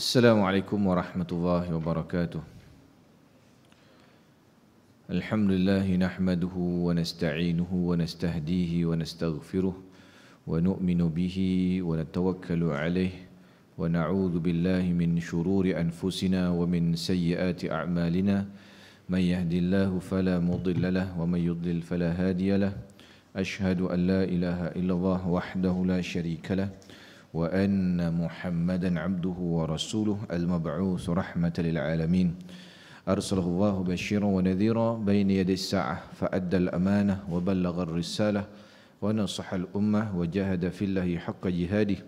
Assalamualaikum warahmatullahi wabarakatuh. Alhamdulillah nahmaduhu wa nasta'inuhu wa nastahdihi wa nastaghfiruh wa nu'minu bihi wa natawakkalu alayhi wa na'udzu billahi min shururi anfusina wa min sayyiati a'malina man yahdihillahu fala mudilla lahu wa man yudlil fala hadiya lahu. Ashhadu an la ilaha illallah wahdahu la syarika lahu wa anna Muhammadan abduhu wa rasuluh al-mab'uts rahmatan lil alamin. Arsalahu Allahu basyiran wa nadhira bayna yaday as-sa'ah fa adda al-amanah wa ballagha ar-risalah wa nasaha al-ummah wa jahada fillahi haqqa jihadih.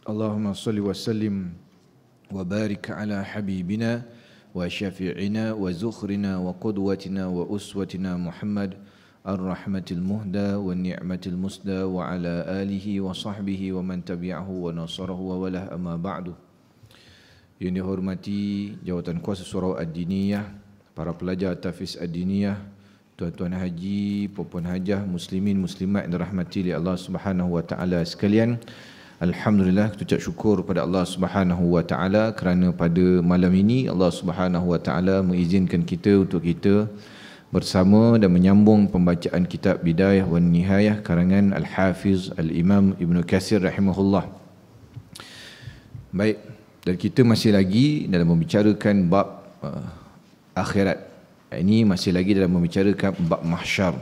Allahumma salli wa sallim wa barik ala habibina wa syafi'ina wa zukhrina wa qudwatina wa uswatina Muhammad ar-rahmatil muhda wa ni'matil musda wa ala alihi wa sahbihi wa man tabi'ahu wa nasarahu wa walah amma ba'du. Yang dihormati Jawatan Kuasa Surau Ad-Diniyah, para pelajar Tahfiz Ad-Diniyah, tuan-tuan haji, puan-puan hajah, muslimin muslimat yang dirahmati oleh Allah Subhanahu wa taala sekalian. Alhamdulillah, kita ucap syukur pada Allah Subhanahu wa taala kerana pada malam ini Allah Subhanahu wa taala mengizinkan kita untuk kita bersama dan menyambung pembacaan kitab Bidayah wan Nihayah karangan Al-Hafiz Al-Imam Ibn Katsir rahimahullah. Baik, dan kita masih lagi dalam membicarakan bab akhirat. Ini masih lagi dalam membicarakan bab mahsyar.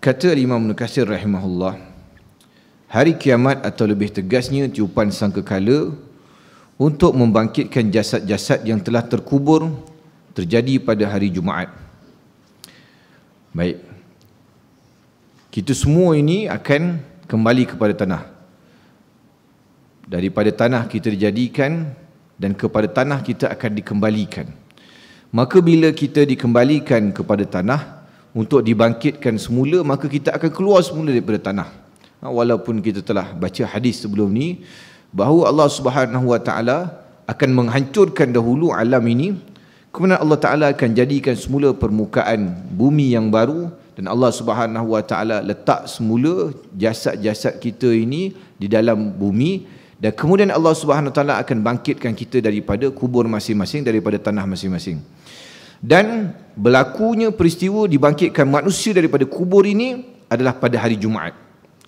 Kata Imam Ibn Katsir rahimahullah, hari kiamat atau lebih tegasnya tiupan sangkakala untuk membangkitkan jasad-jasad yang telah terkubur terjadi pada hari Jumaat. Baik, kita semua ini akan kembali kepada tanah. Daripada tanah kita dijadikan dan kepada tanah kita akan dikembalikan. Maka bila kita dikembalikan kepada tanah untuk dibangkitkan semula, maka kita akan keluar semula daripada tanah. Walaupun kita telah baca hadis sebelum ni bahawa Allah Subhanahu wa taala akan menghancurkan dahulu alam ini, kemudian Allah Ta'ala akan jadikan semula permukaan bumi yang baru, dan Allah Subhanahu Wa Ta'ala letak semula jasad-jasad kita ini di dalam bumi, dan kemudian Allah Subhanahu Wa Ta'ala akan bangkitkan kita daripada kubur masing-masing, daripada tanah masing-masing. Dan berlakunya peristiwa dibangkitkan manusia daripada kubur ini adalah pada hari Jumaat,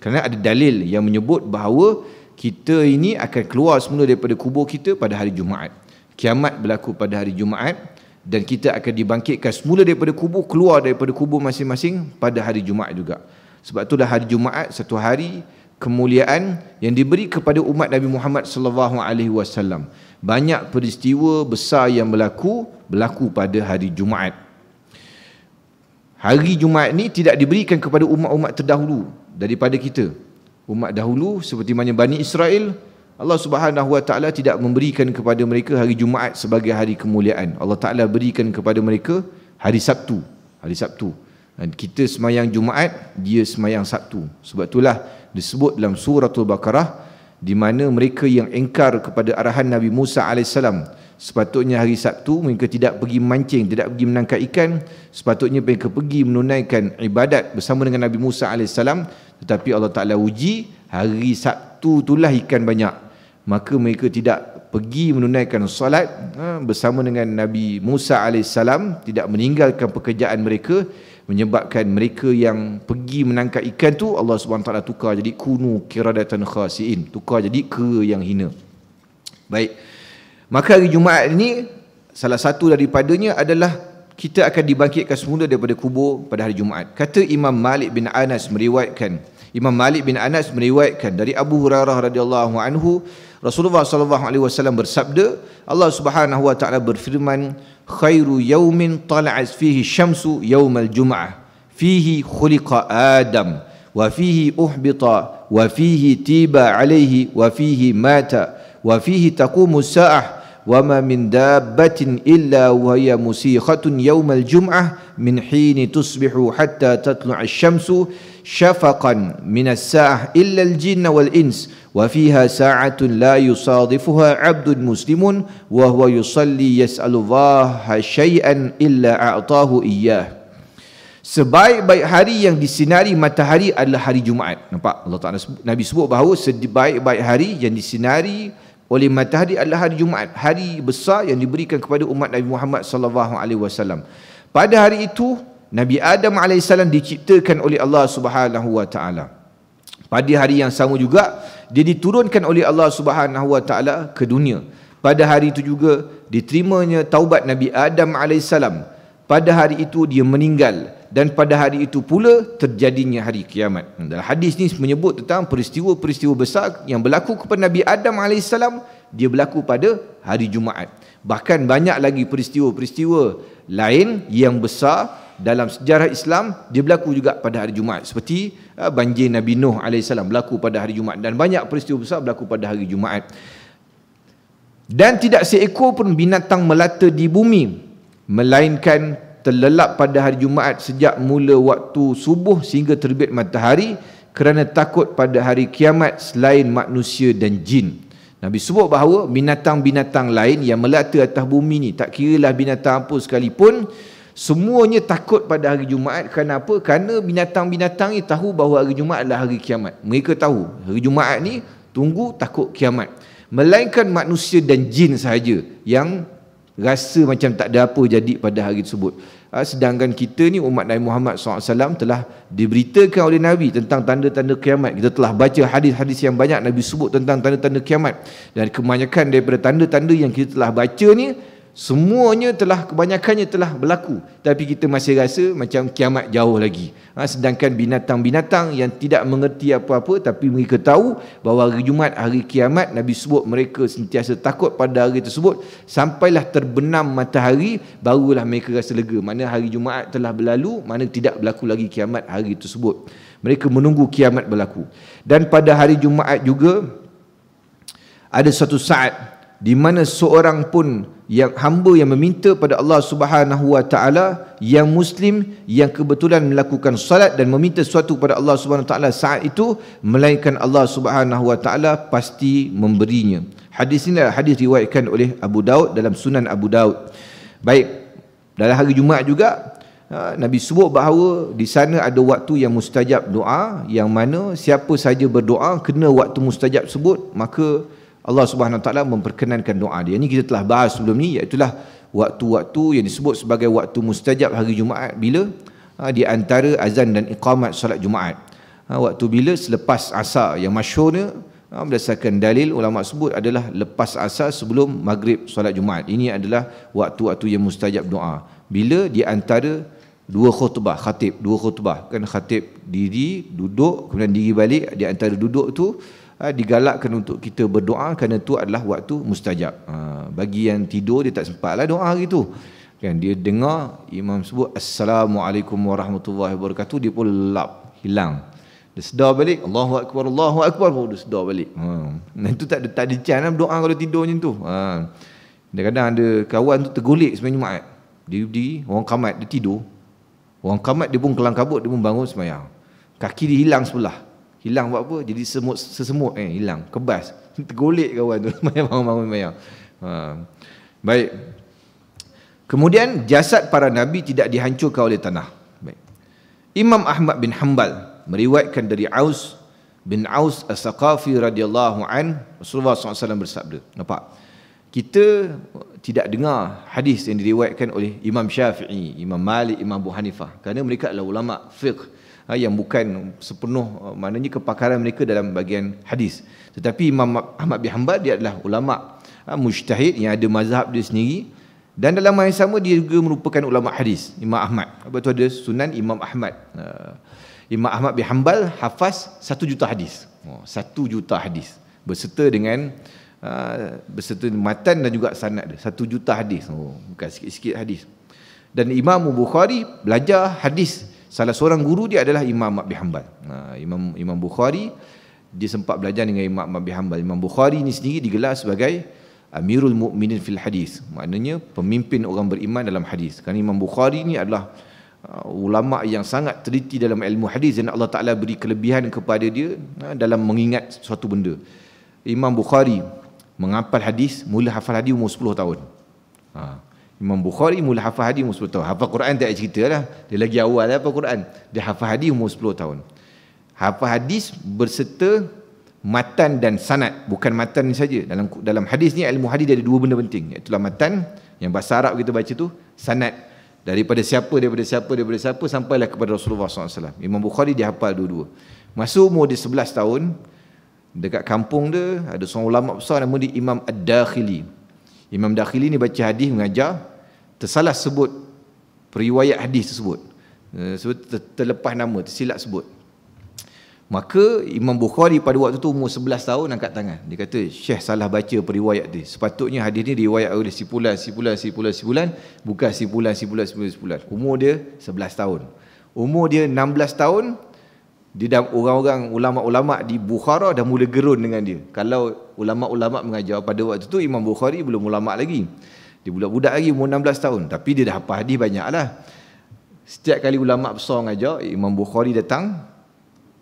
kerana ada dalil yang menyebut bahawa kita ini akan keluar semula daripada kubur kita pada hari Jumaat. Kiamat berlaku pada hari Jumaat dan kita akan dibangkitkan semula daripada kubur, keluar daripada kubur masing-masing pada hari Jumaat juga. Sebab itulah hari Jumaat satu hari kemuliaan yang diberi kepada umat Nabi Muhammad sallallahu alaihi wasallam. Banyak peristiwa besar yang berlaku pada hari Jumaat. Hari Jumaat ni tidak diberikan kepada umat-umat terdahulu daripada kita. Umat dahulu seperti mana Bani Israel, Allah Subhanahu wa taala tidak memberikan kepada mereka hari Jumaat sebagai hari kemuliaan. Allah Taala berikan kepada mereka hari Sabtu. Hari Sabtu. Dan kita semayang Jumaat, dia semayang Sabtu. Sebab itulah disebut dalam suratul Baqarah, di mana mereka yang engkar kepada arahan Nabi Musa AS, sepatutnya hari Sabtu mereka tidak pergi memancing, tidak pergi menangkap ikan, sepatutnya mereka pergi menunaikan ibadat bersama dengan Nabi Musa AS. Tetapi Allah Taala uji, hari Sabtu itulah ikan banyak, maka mereka tidak pergi menunaikan solat bersama dengan Nabi Musa AS, tidak meninggalkan pekerjaan mereka, menyebabkan mereka yang pergi menangkap ikan tu Allah SWT tukar jadi kunu kiradatan khasiin, tukar jadi kera yang hina. Baik, maka hari Jumaat ini salah satu daripadanya adalah kita akan dibangkitkan semula daripada kubur pada hari Jumaat. Kata Imam Malik bin Anas meriwayatkan dari Abu Hurairah radhiyallahu anhu, Rasulullah sallallahu alaihi wasallam bersabda, Allah Subhanahu wa taala berfirman, khairu yaumin tala'at fihi syamsu yaumal jum'ah, fihi khuliqa Adam wa fihi uhbita wa fihi tiba alaihi wa fihi mata wa fihi taqumu sa'ah wa ma min dabbatin illa wa hiya musikhatun yaumal jum'ah min hini tusbihu hatta tatlu'a asy-syamsu syafaqan min as-sa'ah illa al-jinna wal ins wa fiha sa'atun la yusadifuha 'abdun muslimun wa huwa yusalli yas'alu Allah syai'an illa a'tahu iyyah. Sebaik-baik hari yang disinari matahari adalah hari Jumaat. Nampak? Allah Ta'ala Nabi sebut bahawa sebaik-baik hari yang disinari oleh matahari adalah hari Jumaat, hari besar yang diberikan kepada umat Nabi Muhammad sallallahu alaihi wasallam. Pada hari itu Nabi Adam alaihissalam diciptakan oleh Allah Subhanahu wa taala. Pada hari yang sama juga dia diturunkan oleh Allah Subhanahu wa taala ke dunia. Pada hari itu juga diterimanya taubat Nabi Adam alaihissalam. Pada hari itu dia meninggal dan pada hari itu pula terjadinya hari kiamat. Dalam hadis ni menyebut tentang peristiwa-peristiwa besar yang berlaku kepada Nabi Adam alaihissalam, dia berlaku pada hari Jumaat. Bahkan banyak lagi peristiwa-peristiwa lain yang besar dalam sejarah Islam dia berlaku juga pada hari Jumaat, seperti banjir Nabi Nuh alaihissalam berlaku pada hari Jumaat, dan banyak peristiwa besar berlaku pada hari Jumaat. Dan tidak seekor pun binatang melata di bumi melainkan terlelap pada hari Jumaat sejak mula waktu subuh sehingga terbit matahari, kerana takut pada hari kiamat selain manusia dan jin. Nabi sebut bahawa binatang-binatang lain yang melata atas bumi ni, tak kiralah binatang apa sekalipun, semuanya takut pada hari Jumaat. Kerana apa? Kerana binatang-binatang ni tahu bahawa hari Jumaat adalah hari kiamat. Mereka tahu hari Jumaat ni tunggu takut kiamat. Melainkan manusia dan jin sahaja yang rasa macam tak ada apa jadi pada hari tersebut. Sedangkan kita ni umat Nabi Muhammad SAW telah diberitakan oleh Nabi tentang tanda-tanda kiamat. Kita telah baca hadis-hadis yang banyak Nabi sebut tentang tanda-tanda kiamat. Dan kebanyakan daripada tanda-tanda yang kita telah baca ni, semuanya telah, kebanyakannya telah berlaku, tapi kita masih rasa macam kiamat jauh lagi. Sedangkan binatang-binatang yang tidak mengerti apa-apa, tapi mereka tahu bahawa hari Jumaat, hari kiamat, Nabi sebut mereka sentiasa takut pada hari tersebut sampailah terbenam matahari, barulah mereka rasa lega. Mana hari Jumaat telah berlalu, mana tidak berlaku lagi kiamat hari tersebut. Mereka menunggu kiamat berlaku. Dan pada hari Jumaat juga ada satu saat di mana seorang pun yang hamba yang meminta pada Allah Subhanahu wa taala, yang muslim, yang kebetulan melakukan salat dan meminta sesuatu pada Allah Subhanahu wa taala saat itu, melainkan Allah Subhanahu wa taala pasti memberinya. Hadis ini adalah hadis riwayatkan oleh Abu Daud dalam Sunan Abu Daud. Baik, dalam hari Jumaat juga Nabi sebut bahawa di sana ada waktu yang mustajab doa, yang mana siapa saja berdoa kena waktu mustajab tersebut, maka Allah Subhanahu Wa Taala memperkenankan doa dia. Ini kita telah bahas sebelum ni, iaitu waktu-waktu yang disebut sebagai waktu mustajab hari Jumaat bila di antara azan dan iqamat solat Jumaat. Waktu bila selepas asar, yang masyhurnya berdasarkan dalil ulama sebut adalah lepas asar sebelum maghrib solat Jumaat. Ini adalah waktu-waktu yang mustajab doa. Bila di antara dua khutbah, khatib dua khutbah, kan khatib diri, duduk, kemudian diri balik, di antara duduk tu digalakkan untuk kita berdoa, kerana itu adalah waktu mustajab. Bagi yang tidur dia tak sempatlah doa hari tu, kan dia dengar imam sebut Assalamualaikum warahmatullahi wabarakatuh, dia pun lap, hilang. Dia sedar balik, Allahu Akbar, dia sedar balik. Itu tak ada chance doa kalau tidur macam tu. Kadang-kadang ada kawan tu tergolek sebenarnya Jumaat, dia berdiri, orang kamat dia tidur, orang kamat dia pun kelang kabut, dia pun bangun sembahyang, kaki dia hilang sebelah. Hilang buat apa? Jadi sesemut hilang, kebas. Tergolek kawan tu bangun-bangun. Baik. Kemudian jasad para nabi tidak dihancurkan oleh tanah. Baik. Imam Ahmad bin Hanbal meriwayatkan dari Aus bin Aus As-Saqafi radhiyallahu an, Rasulullah SAW bersabda. Nampak? Kita tidak dengar hadis yang diriwayatkan oleh Imam Syafi'i, Imam Malik, Imam Abu Hanifah, kerana mereka adalah ulama fiqh yang bukan sepenuh maknanya kepakaran mereka dalam bahagian hadis. Tetapi Imam Ahmad bin Hanbal dia adalah ulama mujtahid yang ada mazhab dia sendiri, dan dalam masa yang sama dia juga merupakan ulama hadis. Imam Ahmad, apa tu ada Sunan Imam Ahmad. Imam Ahmad bin Hanbal hafaz 1 juta hadis. 1 juta hadis berserta dengan berserta matan dan juga sanad dia. 1 juta hadis. Bukan sikit-sikit hadis. Dan Imam Bukhari belajar hadis, salah seorang guru dia adalah Imam Ahmad bin Hanbal. Imam Bukhari dia sempat belajar dengan Imam Ahmad bin Hanbal. Imam Bukhari ni sendiri digelar sebagai Amirul Mukminin fil Hadis, maknanya pemimpin orang beriman dalam hadis. Kerana Imam Bukhari ni adalah ulama yang sangat teliti dalam ilmu hadis, dan Allah Taala beri kelebihan kepada dia dalam mengingat suatu benda. Imam Bukhari menghafal hadis, mula hafal hadis umur 10 tahun. Imam Bukhari mula hafal hadis umur 10 tahun. Hafal Quran tak cerita lah. Dia lagi awal hafal Quran. Dia hafal hadis umur 10 tahun. Hafal hadis berserta matan dan sanad. Bukan matan ni saja. Dalam hadis ni, ilmu hadis dia ada dua benda penting. Iaitulah matan, yang bahasa Arab kita baca tu, sanad. Daripada siapa sampailah kepada Rasulullah SAW. Imam Bukhari dia hafal dua-dua. Masa umur dia 11 tahun, dekat kampung dia ada seorang ulama besar nama dia Imam Ad-Dakhili. Imam Dakhili ni baca hadis, mengajar, tersalah sebut periwayat hadis tersebut. Terlepas nama, tersilap sebut. Maka Imam Bukhari pada waktu tu umur 11 tahun angkat tangan. Dia kata, Syekh salah baca periwayat ni. Sepatutnya hadis ni riwayat oleh sipulan, bukan sipulan. Umur dia 11 tahun. Umur dia 16 tahun, orang-orang ulama-ulama di Bukhara dah mula gerun dengan dia. Kalau ulama-ulama mengajar pada waktu tu, Imam Bukhari belum ulama lagi. Dia budak-budak lagi, umur 16 tahun. Tapi dia dah hafal hadis banyak lah. Setiap kali ulama besar mengajar, Imam Bukhari datang,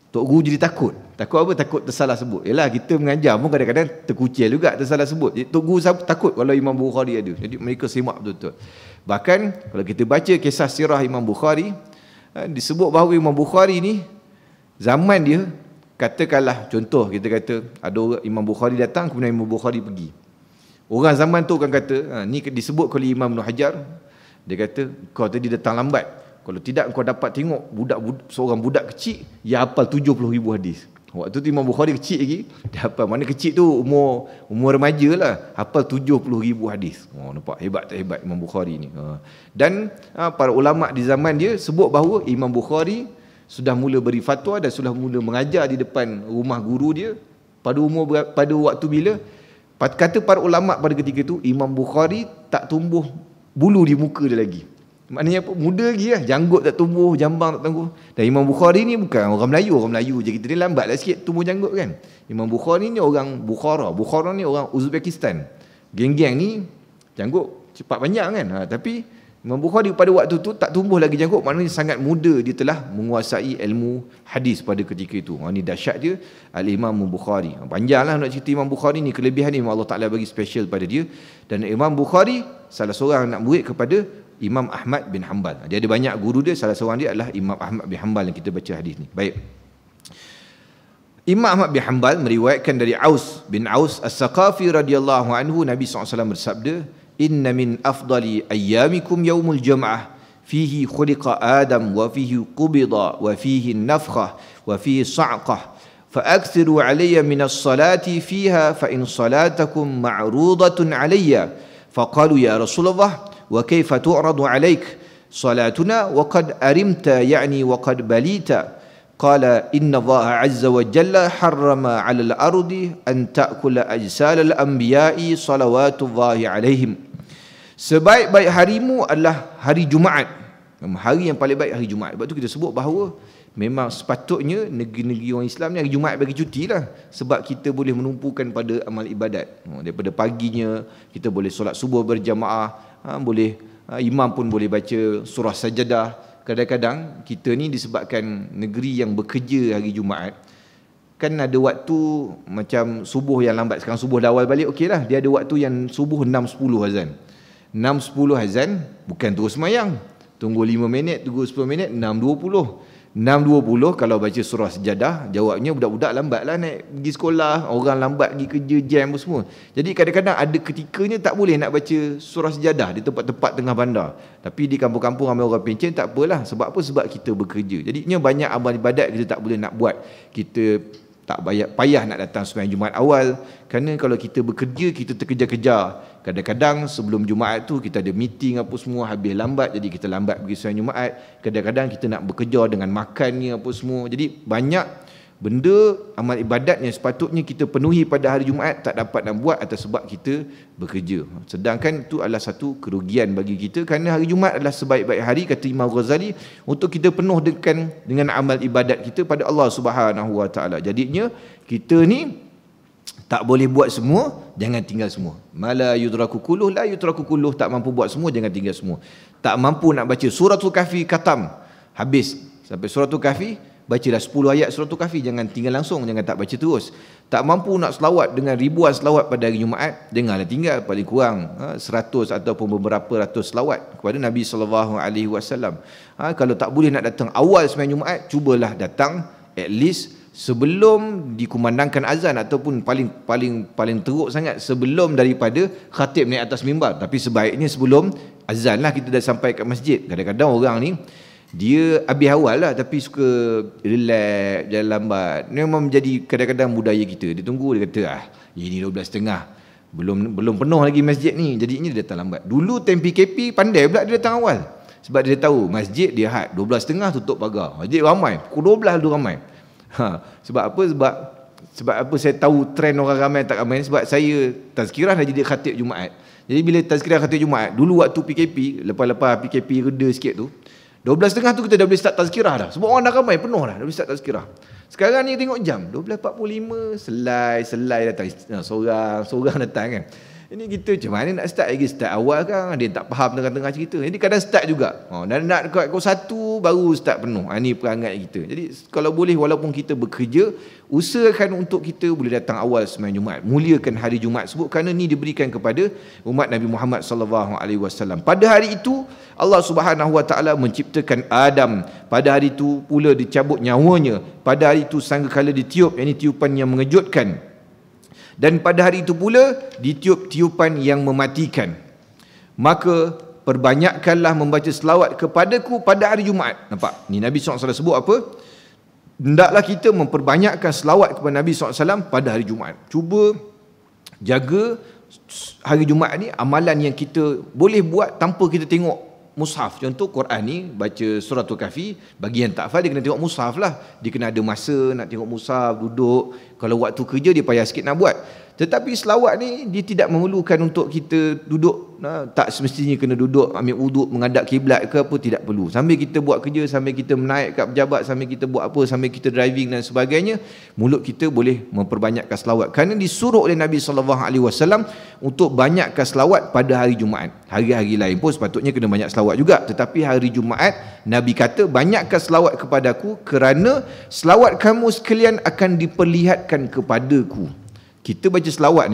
Tok Guru jadi takut. Takut apa? Takut tersalah sebut. Yalah, kita mengajar pun kadang-kadang terkucil juga, tersalah sebut. Tok Guru takut kalau Imam Bukhari ada. Jadi mereka semak betul-betul. Bahkan kalau kita baca kisah sirah Imam Bukhari, disebut bahawa Imam Bukhari ni, zaman dia, katakanlah contoh, kita kata ada orang Imam Bukhari datang, kemudian Imam Bukhari pergi. Orang zaman tu akan kata, ni disebut oleh Imam Ibn Hajar, dia kata, kau tadi datang lambat. Kalau tidak, kau dapat tengok seorang budak kecil yang hafal 70,000 hadis. Waktu tu Imam Bukhari kecil lagi, dia hafal. Mana kecil tu umur remaja lah, hafal 70,000 hadis. Nampak hebat tak hebat Imam Bukhari ni. Dan para ulama di zaman dia sebut bahawa Imam Bukhari sudah mula beri fatwa dan sudah mula mengajar di depan rumah guru dia pada waktu bila, kata para ulama pada ketika itu, Imam Bukhari tak tumbuh bulu di muka dia lagi. Maknanya apa? Muda lagi lah. Janggut tak tumbuh, jambang tak tumbuh. Dan Imam Bukhari ni bukan orang Melayu je. Kita ni lambat lah sikit tumbuh janggut kan. Imam Bukhari ni orang Bukhara. Bukhara ni orang Uzbekistan. Geng-geng ni janggut cepat panjang kan. Tapi Imam Bukhari pada waktu tu tak tumbuh lagi janggut. Maknanya sangat muda dia telah menguasai ilmu hadis pada ketika itu. Ini dahsyat dia Al-Imam Bukhari. Panjang lah nak cerita Imam Bukhari ni. Kelebihan ni Allah Ta'ala bagi special pada dia. Dan Imam Bukhari salah seorang anak murid kepada Imam Ahmad bin Hanbal. Dia ada banyak guru dia, salah seorang dia adalah Imam Ahmad bin Hanbal yang kita baca hadis ni. Baik. Imam Ahmad bin Hanbal meriwayatkan dari Aus bin Aus As-Saqafi radhiyallahu anhu, Nabi SAW bersabda, "Inna min afdali ayyamikum yaumul jam'ah, fihi khuliqa Adam wa fihi qubida wa fihi nafkhah wa fihi sa'qah. فأكثروا علي من الصلاة فيها فإن صلاتكم معروضة علي." فقالوا يا رسول الله وكيف تعرض عليك صلاتنا وقد أرمت يعني وقد بليت؟ قال إن الله عز وجل حرم على الأرض أن تأكل أجسال الأنبياء صلوات الله عليهم. Sebaik-baik harimu adalah hari Jumaat. Hari yang paling baik hari Jumaat. Sebab tu kita sebut bahawa memang sepatutnya negeri-negeri orang Islam ni hari Jumaat bagi cuti lah. Sebab kita boleh menumpukan pada amal ibadat. Daripada paginya kita boleh solat subuh berjamaah, boleh imam pun boleh baca surah Sajadah. Kadang-kadang kita ni disebabkan negeri yang bekerja hari Jumaat, kan ada waktu macam subuh yang lambat. Sekarang subuh dah awal balik, okey lah. Dia ada waktu yang subuh 6.10 azan. 6.10 azan, bukan terus semayang. Tunggu 5 minit, tunggu 10 minit, 6.20. 6.20 kalau baca surah Sajadah, jawabnya budak-budak lambat lah naik pergi sekolah, orang lambat pergi kerja, jam pun semua. Jadi kadang-kadang ada ketikanya tak boleh nak baca surah Sajadah di tempat-tempat tengah bandar. Tapi di kampung-kampung ramai orang pencen, tak apalah. Sebab apa? Sebab kita bekerja. Jadinya banyak amal ibadat kita tak boleh nak buat. Kita tak payah nak datang sembahyang Jumaat awal. Kerana kalau kita bekerja, kita terkejar-kejar. Kadang-kadang sebelum Jumaat tu kita ada meeting apa semua, habis lambat, jadi kita lambat pergi sembahyang Jumaat. Kadang-kadang kita nak bekerja dengan makannya apa semua. Jadi banyak benda amal ibadat yang sepatutnya kita penuhi pada hari Jumaat tak dapat nak buat atas sebab kita bekerja. Sedangkan itu adalah satu kerugian bagi kita, kerana hari Jumaat adalah sebaik-baik hari, kata Imam Ghazali, untuk kita penuh dengan amal ibadat kita pada Allah Subhanahu Wa Taala. Jadinya kita ni tak boleh buat semua, jangan tinggal semua. Mala yudraku kulluh la yutraku kulluh, tak mampu buat semua, jangan tinggal semua. Tak mampu nak baca suratul Kahfi khatam, habis sampai suratul Kahfi, bacalah 10 ayat suratul Kahfi, jangan tinggal langsung, jangan tak baca terus. Tak mampu nak selawat dengan ribuan selawat pada hari Jumaat, janganlah tinggal paling kurang 100 ataupun beberapa ratus selawat kepada Nabi SAW. Kalau tak boleh nak datang awal sembahyang Jumaat, cubalah datang at least sebelum dikumandangkan azan, ataupun paling teruk sangat sebelum daripada khatib naik atas mimbar. Tapi sebaiknya sebelum azan lah kita dah sampai kat masjid. Kadang-kadang orang ni dia habis awal lah tapi suka relax, jalan lambat. Ini memang menjadi kadang-kadang budaya kita. Dia tunggu, dia kata ini 12.30, belum penuh lagi masjid ni, jadinya dia datang lambat. Dulu time PKP pandai pula dia datang awal, sebab dia tahu masjid dia had 12.30 tutup pagar, masjid ramai, pukul 12 tu ramai. Sebab apa? Sebab apa saya tahu trend orang ramai tak ramai? Sebab saya tazkirah dah jadi khatib Jumaat. Jadi bila tazkirah khatib Jumaat, dulu waktu PKP, lepas PKP reda sikit tu, 12.30 tu kita dah boleh start tazkirah dah. Sebab orang dah ramai, penuh dah boleh start tazkirah. Sekarang ni tengok jam 12.45, selai datang, seorang datang kan. Ini kita macam mana nak start lagi? Start awal kan, dia tak faham tengah-tengah cerita. Jadi kadang start juga, dan nak dekat pukul 1 baru start penuh. Ini perangai kita. Jadi kalau boleh, walaupun kita bekerja, usahakan untuk kita boleh datang awal sembahyang Jumaat. Muliakan hari Jumaat sebut, kerana ni diberikan kepada umat Nabi Muhammad SAW. Pada hari itu Allah Subhanahu Wa Taala menciptakan Adam. Pada hari itu pula dicabut nyawanya. Pada hari itu sangkakala ditiup, yakni tiupan yang mengejutkan. Dan pada hari itu pula ditiup tiupan yang mematikan. Maka perbanyakkanlah membaca selawat kepadaku pada hari Jumaat. Nampak? Ni Nabi SAW sebut apa? Hendaklah kita memperbanyakkan selawat kepada Nabi SAW pada hari Jumaat. Cuba jaga hari Jumaat ni amalan yang kita boleh buat tanpa kita tengok mushaf. Contoh Quran ni, baca suratul Kahfi, bagi yang tak hafal dia kena tengok mushaf lah. Dia kena ada masa nak tengok mushaf, duduk. Kalau waktu kerja dia payah sikit nak buat. Tetapi selawat ni dia tidak memerlukan untuk kita duduk, tak semestinya kena duduk ambil wuduk menghadap kiblat ke apa, tidak perlu. Sambil kita buat kerja, sambil kita menaik kat pejabat, sambil kita buat apa, sambil kita driving dan sebagainya, mulut kita boleh memperbanyakkan selawat. Kerana disuruh oleh Nabi SAW untuk banyakkan selawat pada hari Jumaat. Hari-hari lain pun sepatutnya kena banyak selawat juga, tetapi hari Jumaat Nabi kata banyakkan selawat kepadaku, kerana selawat kamu sekalian akan diperlihatkan kepadaku. Kita baca selawat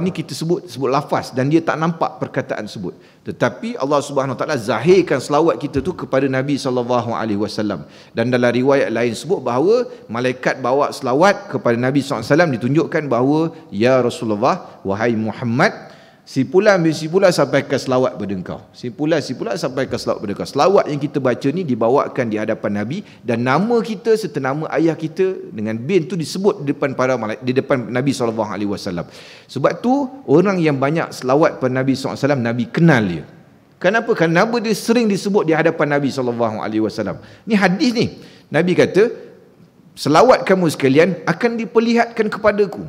ni kita sebut lafaz dan dia tak nampak perkataan sebut. Tetapi Allah Subhanahu Wa Taala zahirkan selawat kita tu kepada Nabi SAW. Dan dalam riwayat lain sebut bahawa malaikat bawa selawat kepada Nabi SAW, ditunjukkan bahawa ya Rasulullah, wahai Muhammad, si pula sampaikan selawat pada engkau. Si pula sampaikan selawat pada engkau. Selawat yang kita baca ni dibawakan di hadapan Nabi, dan nama kita serta nama ayah kita dengan bin tu disebut di depan para malaikat, di depan Nabi SAW. Sebab tu orang yang banyak selawat pada Nabi SAW, Nabi kenal dia. Kenapa? Kerana nama dia sering disebut di hadapan Nabi SAW. Ni hadis ni. Nabi kata, selawat kamu sekalian akan diperlihatkan kepadaku.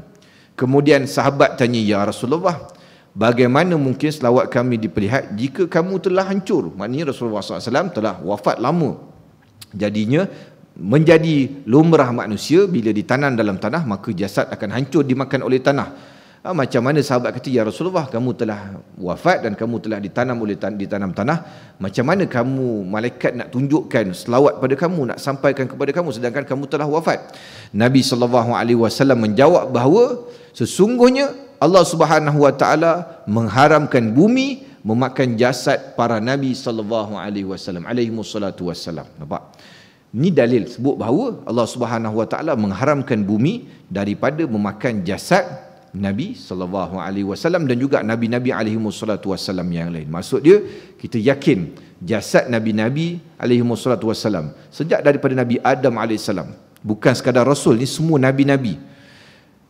Kemudian sahabat tanya, ya Rasulullah, bagaimana mungkin selawat kami diperlihat jika kamu telah hancur? Maknanya Rasulullah SAW telah wafat lama. Jadinya menjadi lumrah manusia, bila ditanam dalam tanah maka jasad akan hancur dimakan oleh tanah. Macam mana sahabat kata, ya Rasulullah, kamu telah wafat dan kamu telah ditanam tanah. Macam mana kamu, malaikat nak tunjukkan selawat pada kamu, nak sampaikan kepada kamu sedangkan kamu telah wafat? Nabi SAW menjawab bahawa sesungguhnya Allah Subhanahu Wa Taala mengharamkan bumi memakan jasad para Nabi SAW alaihi wassalatu wassalam. Nampak? Ini dalil sebut bahawa Allah Subhanahu Wa Taala mengharamkan bumi daripada memakan jasad Nabi SAW dan juga Nabi-Nabi alaihi wassalatu wassalam yang lain. Maksud dia, kita yakin jasad Nabi-Nabi alaihi wassalatu wassalam sejak daripada Nabi Adam alaihissalam, bukan sekadar Rasul, ni semua Nabi-Nabi.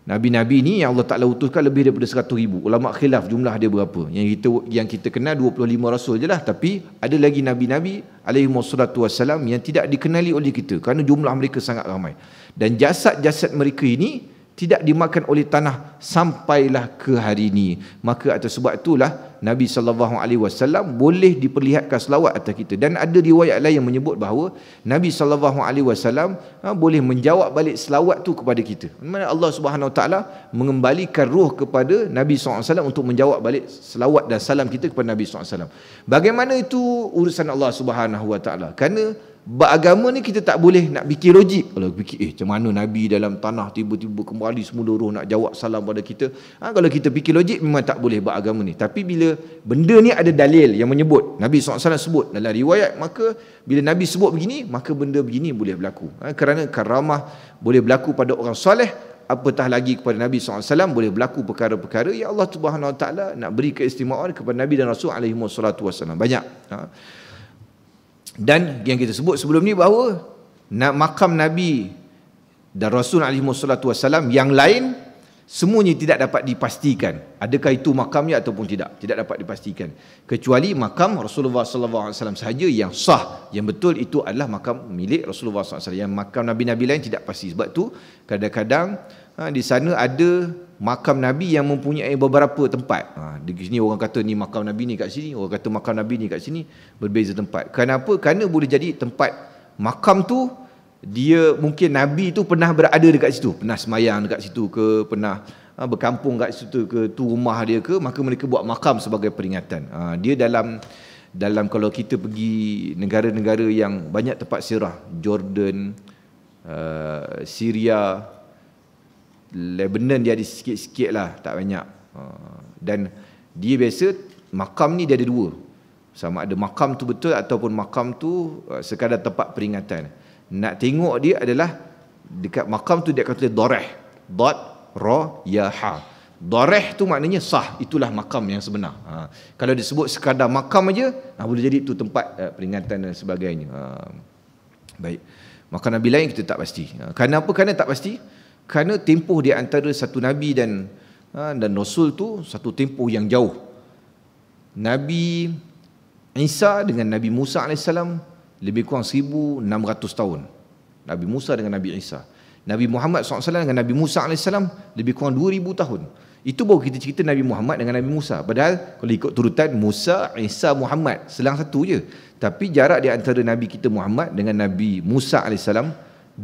Nabi-Nabi ni yang Allah Ta'ala utuskan lebih daripada 100,000. Ulama khilaf jumlah dia berapa. Yang kita kenal 25 Rasul je lah. Tapi ada lagi Nabi-Nabi alaihi wassalatu wassalam yang tidak dikenali oleh kita kerana jumlah mereka sangat ramai. Dan jasad-jasad mereka ini tidak dimakan oleh tanah sampailah ke hari ini. Maka atas sebab itulah Nabi SAW boleh diperlihatkan selawat atas kita. Dan ada riwayat lain yang menyebut bahawa Nabi SAW boleh menjawab balik selawat tu kepada kita. Mana Allah Subhanahu Wa Taala mengembalikan ruh kepada Nabi SAW untuk menjawab balik selawat dan salam kita kepada Nabi SAW. Bagaimana itu urusan Allah Subhanahu Wa Taala? Kerana Bab agama ni kita tak boleh nak fikir logik. Kalau fikir macam mana Nabi dalam tanah tiba-tiba kembali semula roh nak jawab salam pada kita. Kalau kita fikir logik memang tak boleh bab agama ni. Tapi bila benda ni ada dalil yang menyebut, Nabi SAW sebut dalam riwayat, maka bila Nabi sebut begini, maka benda begini boleh berlaku. Kerana karamah boleh berlaku pada orang soleh, apatah lagi kepada Nabi SAW boleh berlaku perkara-perkara yang Allah Subhanahu Wa Taala nak beri keistimewaan kepada Nabi dan Rasul alaihi wassalatu wassalam. Banyak. Dan yang kita sebut sebelum ni bahawa makam Nabi dan Rasul alaihi wassalatu wassalam yang lain semuanya tidak dapat dipastikan adakah itu makamnya ataupun tidak dapat dipastikan, kecuali makam Rasulullah sallallahu alaihi wasallam sahaja yang sah, yang betul itu adalah makam milik Rasulullah sallallahu alaihi wasallam. Yang makam nabi-nabi lain tidak pasti. Sebab tu kadang-kadang di sana ada makam Nabi yang mempunyai beberapa tempat. Di sini orang kata ni makam Nabi ni kat sini, orang kata makam Nabi ni kat sini, berbeza tempat. Kenapa? Kerana boleh jadi tempat makam tu dia mungkin Nabi tu pernah berada dekat situ, pernah semayang dekat situ ke, pernah berkampung dekat situ ke, tu rumah dia ke, maka mereka buat makam sebagai peringatan. Dia dalam kalau kita pergi negara-negara yang banyak tempat sirah, Jordan, Syria, Lebanon, dia ada sikit-sikit lah, tak banyak. Dan dia biasa makam ni dia ada dua, sama ada makam tu betul ataupun makam tu sekadar tempat peringatan. Nak tengok dia adalah dekat makam tu dia kata doreh, dot ra ya ha. Doreh tu maknanya sah, itulah makam yang sebenar. Kalau disebut sekadar makam aja, boleh jadi itu tempat peringatan dan sebagainya. Baik. Makam Nabi lain kita tak pasti. Kenapa? Kerana tak pasti. Kerana tempoh di antara satu Nabi dan Rasul tu satu tempoh yang jauh. Nabi Isa dengan Nabi Musa AS lebih kurang 1,600 tahun. Nabi Musa dengan Nabi Isa. Nabi Muhammad SAW dengan Nabi Musa AS lebih kurang 2,000 tahun. Itu baru kita cerita Nabi Muhammad dengan Nabi Musa. Padahal kalau ikut turutan Musa, Isa, Muhammad, selang satu je. Tapi jarak di antara Nabi kita Muhammad dengan Nabi Musa AS 2,000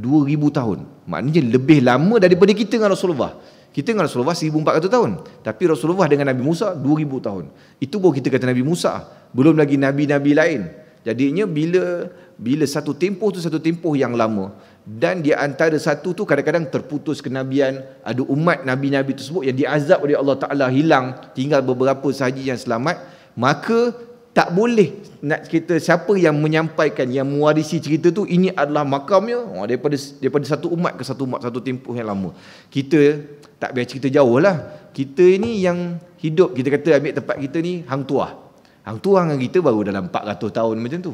tahun. Maknanya lebih lama daripada kita dengan Rasulullah. Kita dengan Rasulullah 1,400 tahun. Tapi Rasulullah dengan Nabi Musa 2,000 tahun. Itu baru kita kata Nabi Musa. Belum lagi Nabi-Nabi lain. Jadinya bila satu tempoh tu satu tempoh yang lama, dan di antara satu tu kadang-kadang terputus kenabian, ada umat Nabi-Nabi tersebut yang diazab oleh Allah Ta'ala hilang, tinggal beberapa sahaja yang selamat, maka tak boleh nak cerita siapa yang menyampaikan, yang mewarisi cerita tu ini adalah makamnya daripada satu umat ke satu umat, satu tempoh yang lama. Kita tak biar cerita jauh lah. Kita ini yang hidup, kita kata ambil tempat kita ni Hang Tuah. Hang Tuah dengan kita baru dalam 400 tahun macam tu.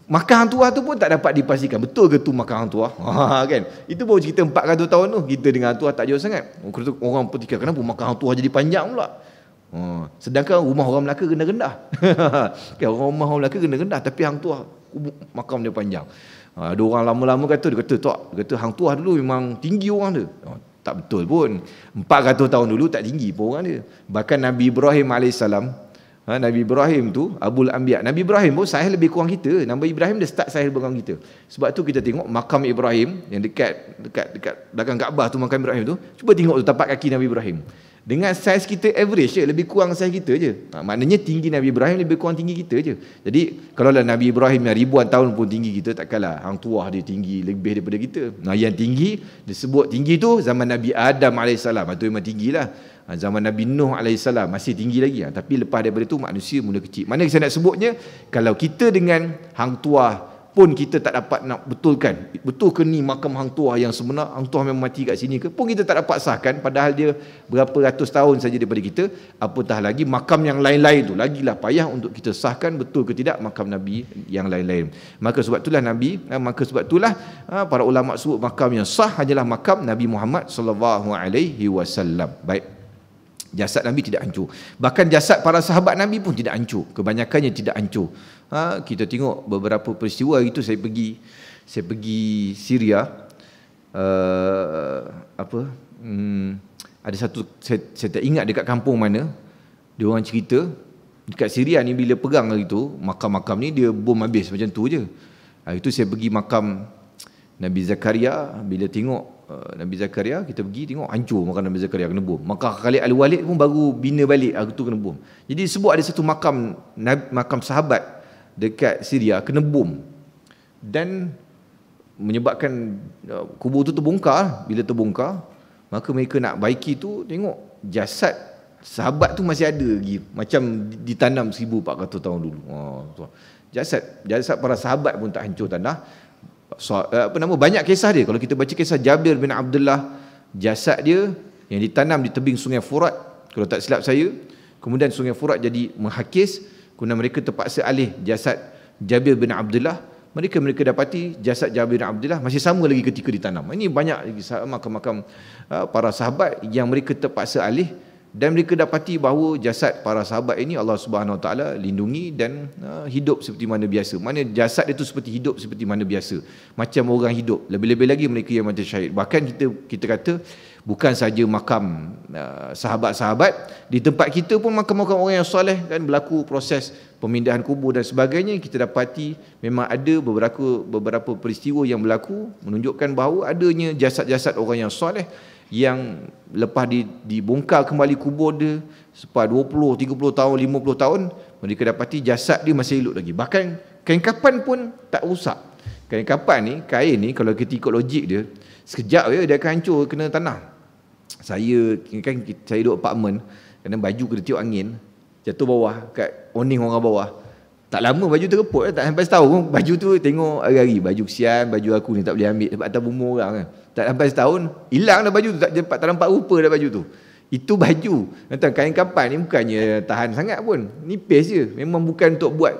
Makam Hang Tuah tu pun tak dapat dipastikan betul ke tu makam Hang Tuah. Kan? Itu baru cerita 400 tahun tu. Kita dengan Hang Tuah tak jauh sangat. Orang pun fikir kenapa makam Hang Tuah jadi panjang pula. Sedangkan rumah orang Melaka rendah-rendah. Kan, rumah orang Melaka rendah-rendah, tapi Hang Tuah makam dia panjang. Ada orang lama-lama kata, dia kata Hang Tuah dulu memang tinggi orang dia. Tak betul pun. 400 tahun dulu tak tinggi pun orang dia. Bahkan Nabi Ibrahim AS, Nabi Ibrahim tu Abul Anbiya. Nabi Ibrahim pun sahih lebih kurang kita. Nabi Ibrahim dia start sahih lebih kurang kita. Sebab tu kita tengok makam Ibrahim yang dekat belakang Kaabah tu, makam Ibrahim tu. Cuba tengok tu tapak kaki Nabi Ibrahim. Dengan saiz kita average je, lebih kurang saiz kita je. Maknanya tinggi Nabi Ibrahim lebih kurang tinggi kita je. Jadi kalau lah Nabi Ibrahim yang ribuan tahun pun tinggi kita, takkanlah Hang Tuah dia tinggi lebih daripada kita. Yang tinggi disebut tinggi tu zaman Nabi Adam AS, itu memang tinggilah. Zaman Nabi Nuh AS masih tinggi lagi. Tapi lepas daripada tu manusia mula kecil. Mana saya nak sebutnya, kalau kita dengan Hang Tuah pun kita tak dapat nak betulkan, betul ke ni makam Hang Tuah yang sebenar, Hang Tuah memang mati kat sini ke, pun kita tak dapat sahkan, padahal dia berapa ratus tahun saja daripada kita. Apatah lagi makam yang lain-lain tu, lagilah payah untuk kita sahkan betul ke tidak makam Nabi yang lain-lain. Maka sebab itulah para ulama sebut makam yang sah hanyalah makam Nabi Muhammad sallallahu alaihi wasallam. Baik. Jasad Nabi tidak hancur. Bahkan jasad para sahabat Nabi pun tidak hancur. Kebanyakannya tidak hancur. Kita tengok beberapa peristiwa itu. Saya pergi Syria. Ada satu, saya tak ingat dekat kampung mana, dia orang cerita dekat Syria ni bila perang hari tu, makam-makam ni dia bom habis macam tu je. Hari tu saya pergi makam Nabi Zakaria. Bila tengok Nabi Zakaria, kita pergi tengok hancur makam Nabi Zakaria, kena bom. Maka Khalid Al-Walid pun baru bina balik, hari tu kena bom. Jadi sebut ada satu makam sahabat dekat Syria kena bom. dan menyebabkan kubur tu terbongkar. Bila terbongkar, maka mereka nak baiki tu, tengok jasad sahabat tu masih ada lagi, macam ditanam 1400 tahun dulu. Jasad para sahabat pun tak hancur tanah. Banyak kisah dia. Kalau kita baca kisah Jabir bin Abdullah, jasad dia yang ditanam di tebing sungai Furat, kalau tak silap saya. Kemudian sungai Furat jadi menghakis, kemudian mereka terpaksa alih jasad Jabir bin Abdullah. Mereka dapati jasad Jabir bin Abdullah masih sama lagi ketika ditanam. Ini banyak lagi makam-makam para sahabat yang mereka terpaksa alih, dan mereka dapati bahawa jasad para sahabat ini Allah Subhanahu Wa Taala lindungi dan hidup seperti mana biasa. Mana jasad itu seperti hidup seperti mana biasa, macam orang hidup. Lebih-lebih lagi mereka yang mati syahid. Bahkan kita kata bukan saja makam sahabat-sahabat, di tempat kita pun makam-makam orang yang soleh kan, berlaku proses pemindahan kubur dan sebagainya. Kita dapati memang ada beberapa peristiwa yang berlaku menunjukkan bahawa adanya jasad-jasad orang yang soleh yang lepas dibongkar kembali kubur dia selepas 20, 30 tahun, 50 tahun, mereka dapati jasad dia masih elok lagi. Bahkan kain kapan pun tak rosak. Kain ni kalau kita ikut logik dia, sekejap dia akan hancur kena tanah. Saya duduk apartmen, kadang baju kena tiup angin, jatuh bawah kat awning orang bawah. Tak lama baju tereput, tak sampai setahun pun baju tu tengok hari-hari, baju kesian, baju aku ni tak boleh ambil sebab atas bumbu orang kan. Tak sampai setahun, hilang dah baju tu, tak nampak rupa dah baju tu. Itu baju. Nanti kain kapan ni bukannya tahan sangat pun, nipis je. Memang bukan untuk buat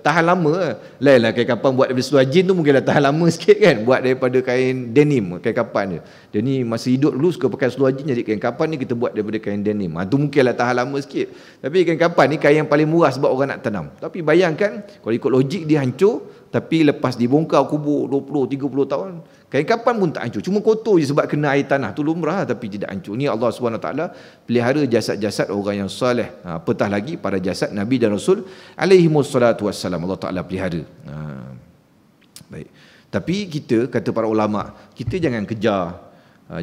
tahan lama. Lainlah kain kapan buat daripada seluar jin tu mungkinlah tahan lama sikit kan, buat daripada kain denim, kain kapan dia. Dia ni masa hidup dulu suka pakai seluar jin, jadi kain kapan ni kita buat daripada kain denim. Tu mungkinlah tahan lama sikit. Tapi kain kapan ni kain yang paling murah sebab orang nak tanam. Tapi bayangkan kalau ikut logik dia hancur, tapi lepas dibongkar kubur 20, 30 tahun, kain kapan pun tak hancur. Cuma kotor je sebab kena air tanah. Tu lumrah tapi tidak hancur. Ni Allah SWT pelihara jasad-jasad orang yang soleh. Apatah lagi para jasad Nabi dan Rasul alaihimussalatu wassalam, Allah Ta'ala pelihara. Baik. Tapi kita, kata para ulama', kita jangan kejar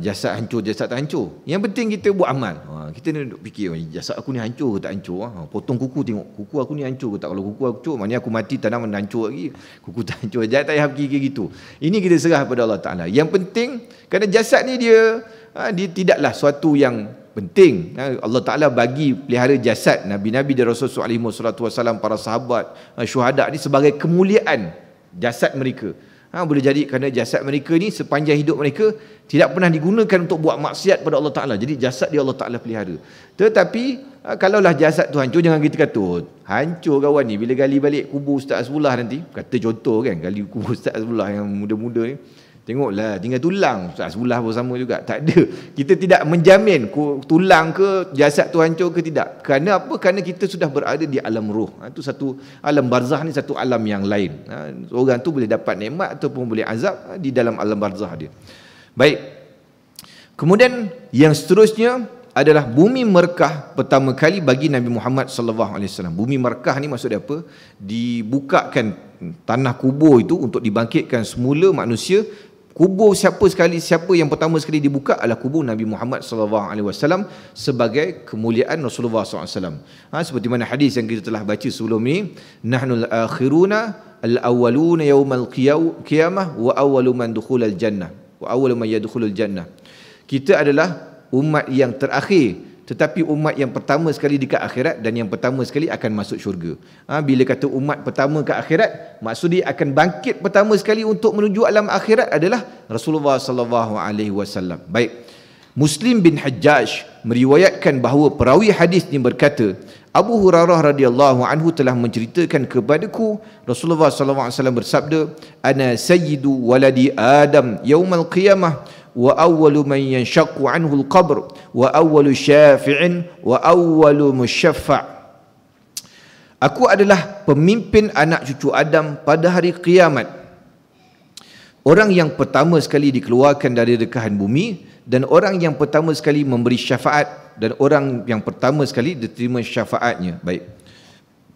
jasad hancur, jasad tak hancur. Yang penting kita buat amal. Kita ni duk fikir, jasad aku ni hancur ke tak hancur? Potong kuku, tengok kuku aku ni hancur ke tak? Kalau kuku aku hancur, maknanya aku mati, tanaman hancur lagi. Kuku tak hancur, jangan tak payah fikir gitu. Ini kita serah pada Allah Ta'ala. Yang penting, kerana jasad ni dia tidaklah suatu yang penting. Allah Ta'ala bagi pelihara jasad Nabi-Nabi dan Rasulullah SAW, para sahabat, syuhada ni sebagai kemuliaan jasad mereka. Boleh jadi kerana jasad mereka ni sepanjang hidup mereka tidak pernah digunakan untuk buat maksiat pada Allah Ta'ala. Jadi jasad dia Allah Ta'ala pelihara. Tetapi kalaulah jasad tu hancur, jangan kita kata hancur kawan ni bila gali balik kubur Ustaz Azbullah nanti. Kata contoh kan, gali kubur Ustaz Azbullah yang muda-muda ni, tengoklah tinggal tulang, Ustaz Azbullah pun sama juga. Tak ada. Kita tidak menjamin tulang ke jasad tu hancur ke tidak. Kerana apa? Kerana kita sudah berada di alam roh. Itu satu alam barzah ni, satu alam yang lain. Orang tu boleh dapat nikmat ataupun boleh azab di dalam alam barzah dia. Baik. Kemudian yang seterusnya adalah bumi Mekah pertama kali bagi Nabi Muhammad sallallahu alaihi wasallam. Bumi Mekah ni maksudnya apa? Dibukakan tanah kubur itu untuk dibangkitkan semula manusia. Kubur siapa yang pertama sekali dibuka adalah kubur Nabi Muhammad SAW sebagai kemuliaan Rasulullah SAW. Seperti mana hadis yang kita telah baca sebelum ni, nahnul akhiruna al-awwaluna yaumal qiyamah wa awwalu man dukhulal jannah wa awwalu man yadkhulul jannah. Kita adalah umat yang terakhir, tetapi umat yang pertama sekali dekat akhirat dan yang pertama sekali akan masuk syurga. Bila kata umat pertama ke akhirat, maksud dia akan bangkit pertama sekali untuk menuju alam akhirat adalah Rasulullah sallallahu alaihi wasallam. Baik. Muslim bin Hajjaj meriwayatkan bahawa perawi hadis ini berkata, Abu Hurairah radhiyallahu anhu telah menceritakan kepadaku Rasulullah sallallahu alaihi wasallam bersabda, ana sayyidu waladi Adam yaumal qiyamah wa awwalu man yanshaqqu anhu al-qabr wa awwalu syafi'in wa awwalu musyaffa'. Aku adalah pemimpin anak cucu Adam pada hari kiamat, orang yang pertama sekali dikeluarkan dari rekahan bumi dan orang yang pertama sekali memberi syafaat dan orang yang pertama sekali diterima syafaatnya. Baik,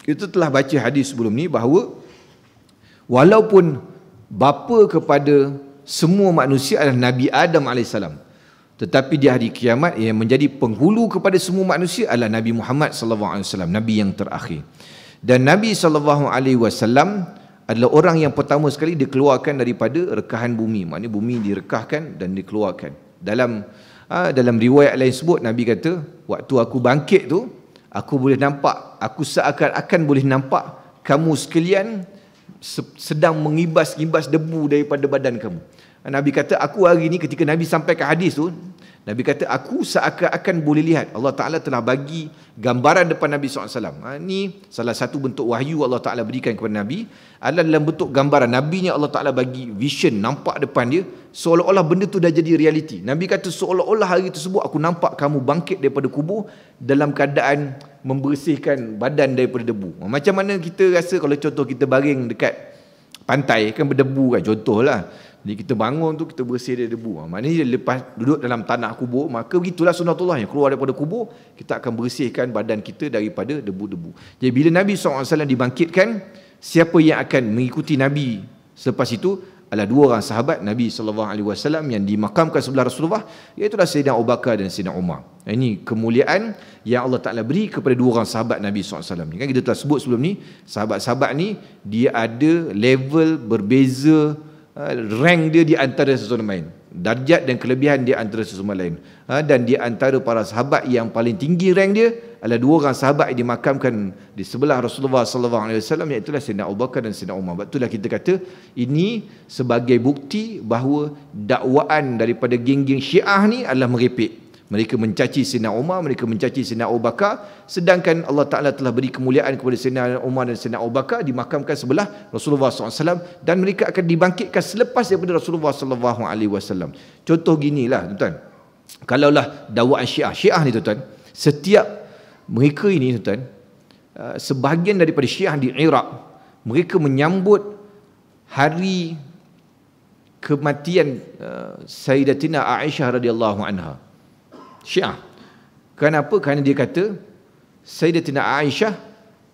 kita telah baca hadis sebelum ni bahawa walaupun bapa kepada semua manusia adalah Nabi Adam AS, tetapi di hari kiamat yang menjadi penghulu kepada semua manusia adalah Nabi Muhammad SAW, Nabi yang terakhir. Dan Nabi SAW adalah orang yang pertama sekali dikeluarkan daripada rekahan bumi. Maknanya bumi direkahkan dan dikeluarkan. Dalam riwayat lain sebut, Nabi kata, waktu aku bangkit tu, aku boleh nampak, aku seakan-akan boleh nampak kamu sekalian sedang mengibas-ngibas debu daripada badan kamu. Nabi kata, aku hari ni ketika Nabi sampaikan hadis tu, Nabi kata, aku seakan-akan boleh lihat. Allah Ta'ala telah bagi gambaran depan Nabi SAW. Ini salah satu bentuk wahyu Allah Ta'ala berikan kepada Nabi, adalah dalam bentuk gambaran. Nabi ni Allah Ta'ala bagi vision, nampak depan dia, seolah-olah benda tu dah jadi realiti. Nabi kata, seolah-olah hari tersebut aku nampak kamu bangkit daripada kubur dalam keadaan membersihkan badan daripada debu. Macam mana kita rasa kalau contoh kita baring dekat pantai, kan berdebu kan, contohlah. Jadi kita bangun tu, kita bersih dari debu. Maknanya lepas duduk dalam tanah kubur, maka begitulah sunnatullah, yang keluar daripada kubur, kita akan bersihkan badan kita daripada debu-debu. Jadi bila Nabi SAW dibangkitkan, siapa yang akan mengikuti Nabi selepas itu adalah dua orang sahabat Nabi SAW yang dimakamkan sebelah Rasulullah, iaitu Sayyidina Abu Bakar dan Sayyidina Umar. Ini kemuliaan yang Allah Ta'ala beri kepada dua orang sahabat Nabi SAW. Kan kita telah sebut sebelum ni, sahabat-sahabat ni dia ada level berbeza, rank dia di antara sesama lain, darjat dan kelebihan dia antara sesama lain. Dan di antara para sahabat yang paling tinggi rank dia adalah dua orang sahabat yang dimakamkan di sebelah Rasulullah SAW, iaitu Sayyidina Abu Bakar dan Sayyidina Umar. Itulah kita kata ini sebagai bukti bahawa dakwaan daripada geng-geng Syiah ni adalah merepek. Mereka mencaci Sayyidina Umar, mereka mencaci Sayyidina Abu Bakar, sedangkan Allah Ta'ala telah beri kemuliaan kepada Sayyidina Umar dan Sayyidina Abu Bakar, dimakamkan sebelah Rasulullah SAW, dan mereka akan dibangkitkan selepas daripada Rasulullah SAW. Contoh ginilah tuan-tuan, kalaulah dakwaan Syiah ni tuan-tuan, setiap mereka ini tuan-tuan, sebahagian daripada Syiah di Iraq, mereka menyambut hari kematian Sayyidatina Aisyah radhiyallahu anha. Syiah. Kenapa? Kerana dia kata Sayyidatina Aisyah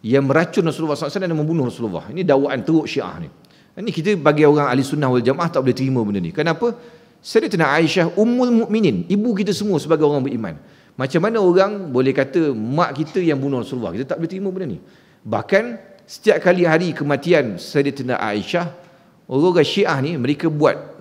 yang meracun Rasulullah SAW dan membunuh Rasulullah. Ini dakwaan teruk Syiah ni. Ini kita bagi orang ahli sunnah wal jamaah tak boleh terima benda ni. Kenapa? Sayyidatina Aisyah ummul mukminin, ibu kita semua sebagai orang beriman. Macam mana orang boleh kata mak kita yang bunuh Rasulullah? Kita tak boleh terima benda ni. Bahkan setiap kali hari kematian Sayyidatina Aisyah, orang-orang Syiah ni mereka buat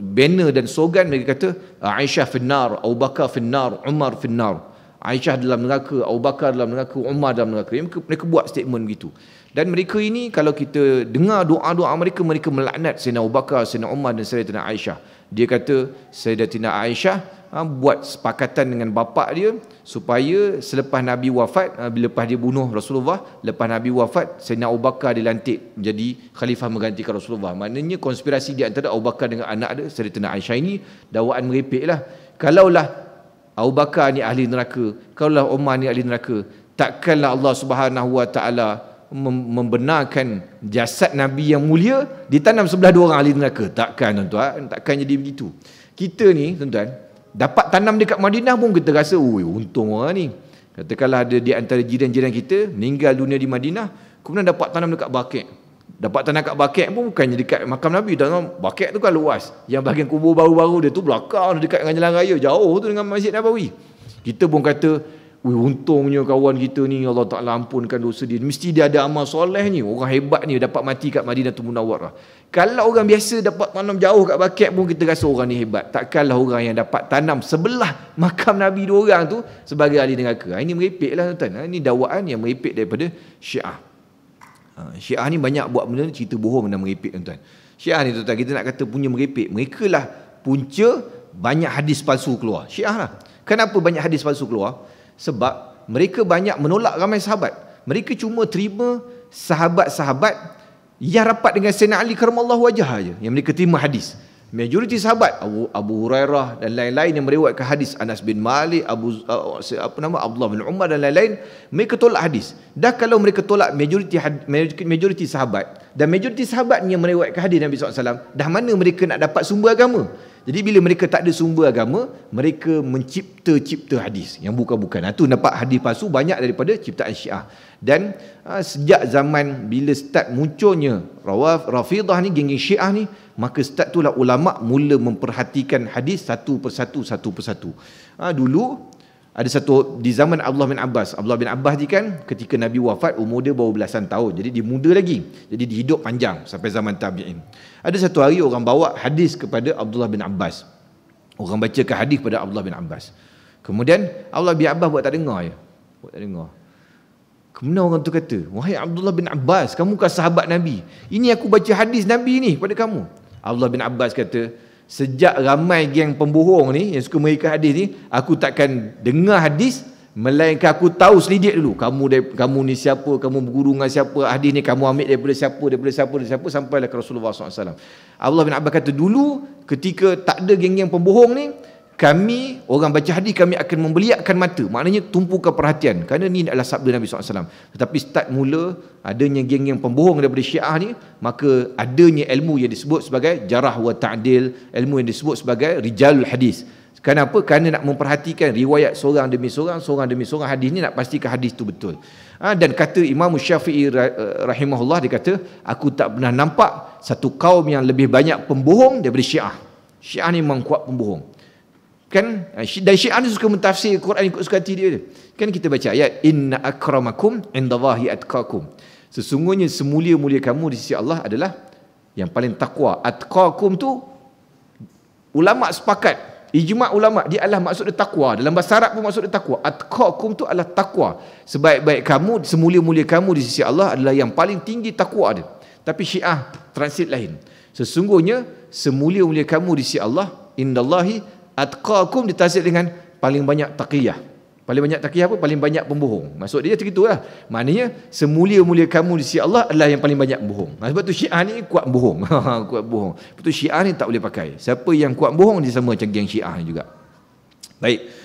banner dan slogan, mereka kata Aisyah finnar, Abu Bakar finnar, Umar finnar. Aisyah dalam neraka, Abu Bakar dalam neraka, Umar dalam neraka. Mereka buat statement begitu. Dan mereka ini kalau kita dengar doa-doa mereka, mereka melaknat Sayyidina Abu Bakar, Sayyidina Umar dan Sayyidatina Aisyah. Dia kata Sayyidatina Aisyah buat sepakatan dengan bapa dia supaya selepas Nabi wafat, lepas dia bunuh Rasulullah, lepas Nabi wafat, Sayyidina Abu Bakar dilantik menjadi khalifah menggantikan Rasulullah. Maknanya konspirasi di antara Abu Bakar dengan anak dia Sayyidatina Aisyah ini dakwaan merepek lah. Kalaulah Abu Bakar ni ahli neraka, kalaulah Umar ni ahli neraka, takkanlah Allah Subhanahu Wa Taala membenarkan jasad Nabi yang mulia ditanam sebelah dua orang ahli neraka. Takkan tuan-tuan, takkan jadi begitu. Kita ni tuan-tuan dapat tanam dekat Madinah pun kita rasa, untung orang ni. Katakanlah ada di antara jiran-jiran kita meninggal dunia di Madinah, kemudian dapat tanam dekat Baqi'. Dapat tanam dekat Baqi' pun bukannya dekat makam Nabi. Baqi' tu kan luas. Yang bahagian kubur baru-baru dia tu belakang, dekat dengan jalan raya, jauh tu dengan Masjid Nabawi. Kita pun kata, untungnya kawan kita ni Allah Ta'ala ampunkan dosa dia. Mesti dia ada amal soleh ni. Orang hebat ni dapat mati kat Madinatul Munawwarah. Kalau orang biasa dapat tanam jauh kat Baqi' pun kita rasa orang ni hebat. Takkanlah orang yang dapat tanam sebelah makam Nabi dua orang tu sebagai ahli neraka. Ini merepek lah tuan-tuan. Ini dakwaan yang merepek daripada Syiah. Syiah ni banyak buat benda ni, cerita bohong dan merepek tuan-tuan. Syiah ni tuan-tuan, kita nak kata punya merepek. Mereka lah punca banyak hadis palsu keluar. Syiah lah. Kenapa banyak hadis palsu keluar? Sebab mereka banyak menolak ramai sahabat. Mereka cuma terima sahabat-sahabat yang rapat dengan Sayyidina Ali karamallahu wajhah aja yang mereka terima hadis. Majoriti sahabat Abu Hurairah dan lain-lain yang meriwayatkan hadis, Anas bin Malik, Abdullah bin Umar dan lain-lain, mereka tolak hadis. Dah kalau mereka tolak majoriti sahabat, dan majoriti sahabat yang meriwayatkan hadis Nabi SAW, dah mana mereka nak dapat sumber agama? Jadi bila mereka tak ada sumber agama, mereka mencipta-cipta hadis yang bukan-bukan. Itu dapat hadis palsu banyak daripada ciptaan Syiah. Dan sejak zaman bila start munculnya Rafidah ni, geng-geng Syiah ni, maka start itulah ulama' mula memperhatikan hadis satu persatu. Dulu Ada satu di zaman Abdullah bin Abbas. Abdullah bin Abbas ni kan ketika Nabi wafat umur dia baru belasan tahun. Jadi dia muda lagi. Jadi dia hidup panjang sampai zaman tabi'in. Ada satu hari orang bawa hadis kepada Abdullah bin Abbas. Orang bacakan hadis kepada Abdullah bin Abbas. Kemudian Abdullah bin Abbas buat tak dengar je. Buat tak dengar. Kemudian orang tu kata, wahai Abdullah bin Abbas, kamu kan sahabat Nabi. Ini aku baca hadis Nabi ni pada kamu. Abdullah bin Abbas kata, sejak ramai geng pembohong ni yang suka mereka hadis ni, aku takkan dengar hadis melainkan aku tahu selidik dulu. Kamu ni siapa, kamu berguru dengan siapa, hadis ni kamu ambil daripada siapa sampailah ke Rasulullah SAW. Abdullah bin Abbas kata, dulu ketika tak ada geng-geng pembohong ni, kami orang baca hadis kami akan membeliakkan mata, maknanya tumpukan perhatian, kerana ni adalah sabda Nabi SAW. Tetapi start mula adanya geng-geng pembohong daripada Syiah ni, maka adanya ilmu yang disebut sebagai jarah wa ta'dil, ilmu yang disebut sebagai rijalul hadis. Kenapa? Kerana nak memperhatikan riwayat seorang demi seorang hadis ni, nak pastikan hadis tu betul. Dan kata Imam Syafi'i rahimahullah, dia kata, aku tak pernah nampak satu kaum yang lebih banyak pembohong daripada Syiah. Syiah ni memang kuat pembohong. Kan, dan Syiah ni suka mentafsir Quran ikut suka hati dia. Kan kita baca ayat, inna akramakum indallahi atqakum. Sesungguhnya semulia-mulia kamu di sisi Allah adalah yang paling takwa. Atqakum tu ulama sepakat, ijma' ulama, dia adalah maksud dia takwa. Dalam bahasa Arab pun maksud dia takwa. Atqakum tu adalah takwa. Sebaik-baik kamu, semulia-mulia kamu di sisi Allah adalah yang paling tinggi takwa dia. Tapi Syiah translate lain. Sesungguhnya semulia-mulia kamu di sisi Allah, indallahi atqakum, ditafsir dengan paling banyak taqiyah. Paling banyak taqiyah apa? Paling banyak pembohong. Maksud dia macam itulah. Maknanya semulia-mulia kamu di sisi Allah adalah yang paling banyak bohong. Sebab tu Syiah ni kuat bohong. Kuat bohong. Betul, Syiah ni tak boleh pakai. Siapa yang kuat bohong dia sama macam geng Syiah ni juga. Baik.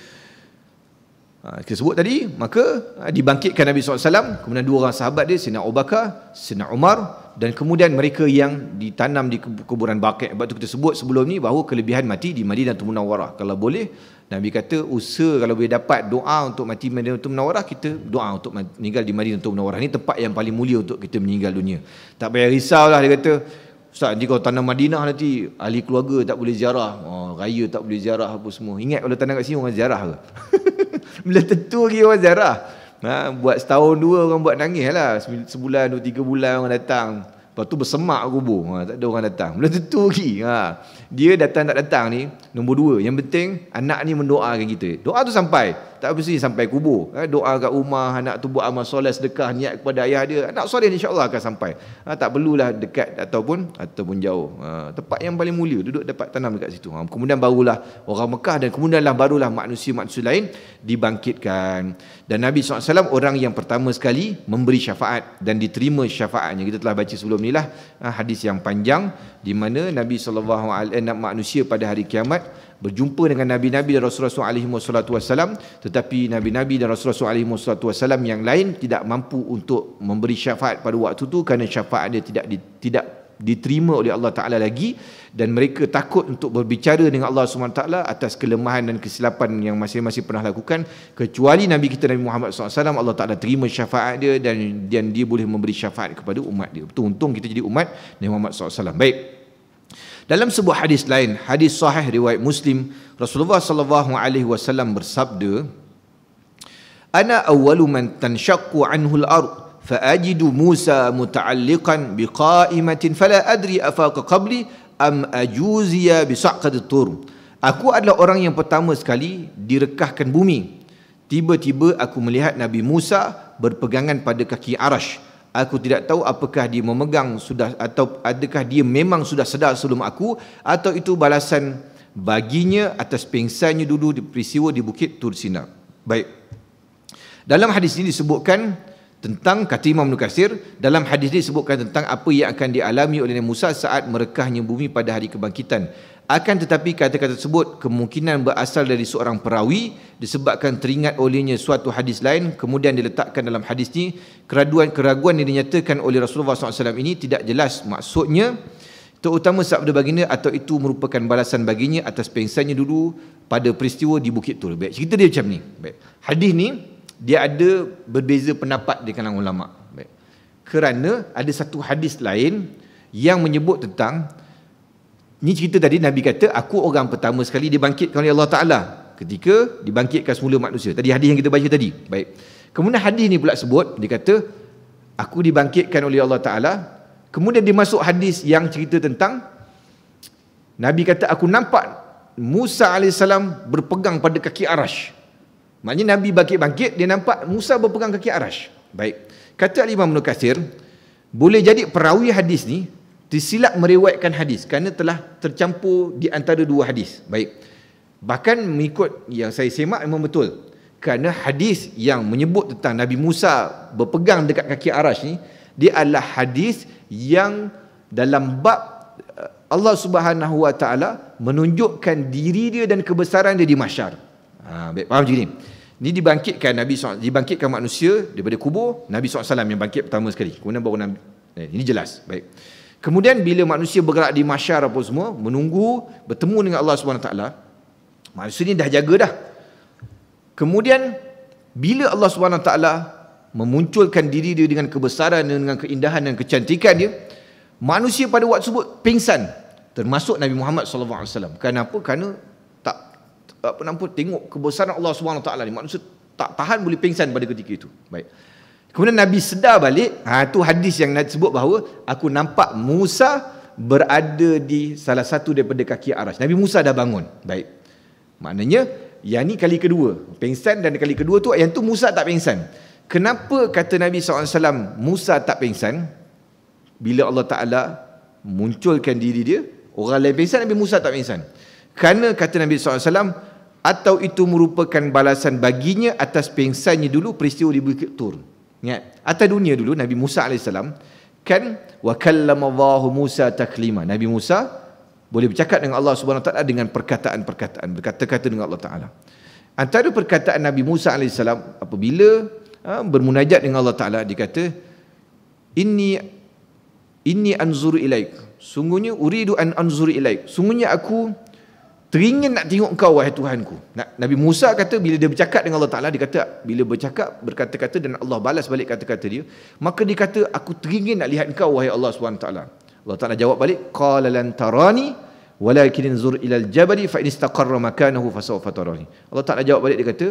Kita sebut tadi, maka dibangkitkan Nabi SAW, kemudian dua orang sahabat dia, Sayyidina Abu Bakar, Sayyidina Umar, dan kemudian mereka yang ditanam di kuburan Baqi'. Sebab tu kita sebut sebelum ni bahawa kelebihan mati di Madinatul Munawwarah. Kalau boleh, Nabi kata usaha kalau boleh dapat doa untuk mati di Madinatul Munawwarah, kita doa untuk meninggal di Madinatul Munawwarah. Ini tempat yang paling mulia untuk kita meninggal dunia. Tak payah risaulah, dia kata, Ustaz, nanti kalau tanam Madinah nanti ahli keluarga tak boleh ziarah, raya tak boleh ziarah apa semua. Ingat kalau tanam kat sini orang ziarah ke? Bila tentu lagi orang ziarah. Buat setahun dua orang buat nangis lah. Sebulan, 2-3 bulan orang datang. Lepas tu bersemak kubur. Tak ada orang datang. Belum tentu lagi. Dia datang tak datang ni nombor 2. Yang penting anak ni mendoakan kita. Doa tu sampai. Tak mesti sampai kubur. Doa kat rumah, anak tu buat amal soleh, sedekah, niat kepada ayah dia. Anak soleh insya-Allah akan sampai. Tak perlulah dekat ataupun jauh. Tempat yang paling mulia, duduk dapat tanam dekat situ. Kemudian barulah orang Mekah, dan kemudianlah barulah manusia-manusia lain dibangkitkan. Dan Nabi SAW orang yang pertama sekali memberi syafaat dan diterima syafaatnya. Kita telah baca sebelum ni lah hadis yang panjang di mana Nabi SAW manusia pada hari kiamat berjumpa dengan Nabi-Nabi dan Rasulullah SAW, tetapi Nabi-Nabi dan Rasulullah SAW yang lain tidak mampu untuk memberi syafaat pada waktu itu kerana syafaat dia tidak diterima oleh Allah Ta'ala lagi, dan mereka takut untuk berbicara dengan Allah SWT atas kelemahan dan kesilapan yang masing-masing pernah lakukan. Kecuali Nabi kita Nabi Muhammad SAW, Allah Ta'ala terima syafaat dia dan dia boleh memberi syafaat kepada umat dia. Betul, untung kita jadi umat Nabi Muhammad SAW. Baik. Dalam sebuah hadis lain, hadis sahih riwayat Muslim, Rasulullah SAW bersabda, "Ana awwalu man tanshaqqu anhu al-ard, fa ajidu Musa muta'alliqan biqa'imatin fala adri afaqa qabli am ajuziya bi sa'qat at-tur." Aku adalah orang yang pertama sekali direkahkan bumi. Tiba-tiba aku melihat Nabi Musa berpegangan pada kaki Arash. Aku tidak tahu apakah dia memegang sudah atau adakah dia memang sudah sedar sebelum aku, atau itu balasan baginya atas pingsannya dulu di peristiwa di Bukit Tur Sina. Baik. Dalam hadis ini disebutkan tentang, kata Imam Ibn Katsir, dalam hadis ini disebutkan tentang apa yang akan dialami oleh Nabi Musa saat merekahnya bumi pada hari kebangkitan. Akan tetapi kata-kata tersebut kemungkinan berasal dari seorang perawi disebabkan teringat olehnya suatu hadis lain, kemudian diletakkan dalam hadis ini. Keraguan yang dinyatakan oleh Rasulullah SAW ini tidak jelas maksudnya, terutama sabda baginda, atau itu merupakan balasan baginya atas pengsannya dulu pada peristiwa di Bukit Tur. Baik, cerita dia macam ni. Baik. Hadis ni dia ada berbeza pendapat di kalangan ulama. Baik. Kerana ada satu hadis lain yang menyebut tentang, ni cerita tadi Nabi kata, aku orang pertama sekali dibangkitkan oleh Allah Ta'ala. ketika dibangkitkan semula manusia. Tadi hadis yang kita baca tadi. Baik. Kemudian hadis ni pula sebut, dia kata aku dibangkitkan oleh Allah Taala. Kemudian dia masuk hadis yang cerita tentang Nabi kata aku nampak Musa AS berpegang pada kaki Arash. Maknanya Nabi bangkit-bangkit, dia nampak Musa berpegang kaki Arash. Baik. Kata Imam Ibn Katsir, boleh jadi perawi hadis ni tersilap meriwayatkan hadis kerana telah tercampur di antara dua hadis. Baik. Bahkan mengikut yang saya semak memang betul. Kerana hadis yang menyebut tentang Nabi Musa berpegang dekat kaki Arash ni, dia adalah hadis yang dalam bab Allah Subhanahu Wa Taala menunjukkan diri dia dan kebesaran dia di mahsyar. Baik, faham macam ni? Ini dibangkitkan Nabi SAW, dibangkitkan manusia daripada kubur, Nabi SAW yang bangkit pertama sekali. Kemudian baru Nabi. Ini jelas. Baik. Kemudian bila manusia bergerak di mahsyar apa semua, menunggu bertemu dengan Allah Subhanahu Wa Taala, manusia ni dah jaga dah. Kemudian bila Allah Subhanahu Wa Taala memunculkan diri dia dengan kebesaran, dengan keindahan dan kecantikan dia, manusia pada waktu tersebut pingsan, termasuk Nabi Muhammad SAW. Kenapa? Kerana tak nampak tengok kebesaran Allah SWT ni. Manusia tak tahan, boleh pingsan pada ketika itu. Baik. Kemudian Nabi sedar balik. Itu hadis yang disebut bahawa aku nampak Musa berada di salah satu daripada kaki Arash. Nabi Musa dah bangun. Baik. Maknanya yang ni kali kedua pingsan, dan kali kedua tu yang tu Musa tak pingsan. Kenapa kata Nabi SAW Musa tak pingsan? Bila Allah Ta'ala munculkan diri dia, orang lain pingsan, Nabi Musa tak pingsan. Kerana kata Nabi SAW, atau itu merupakan balasan baginya atas pingsannya dulu peristiwa di Bukit Tur. Ingat, atas dunia dulu Nabi Musa AS kan, wa kallamallahu Musa taklima. Nabi Musa boleh bercakap dengan Allah Subhanahu Wa Taala dengan perkataan-perkataan, berkata-kata dengan Allah Taala. Antara perkataan Nabi Musa AS apabila bermunajat dengan Allah Taala, dia kata, Inni anzuru ilaik. Sungguhnya uridu an anzuru ilaik. Sungguhnya aku teringin nak tengok engkau wahai Tuhanku. Nabi Musa kata bila dia bercakap dengan Allah Taala, dia kata bila bercakap berkata-kata dan Allah balas balik kata-kata dia, maka dia kata aku teringin nak lihat engkau wahai Allah Subhanahu Taala. Allah Taala jawab balik, qala lan tarani walakin anzur ilal jabali fa in istaqarra makanahu fasawfa tarani. Allah Taala jawab balik, dia kata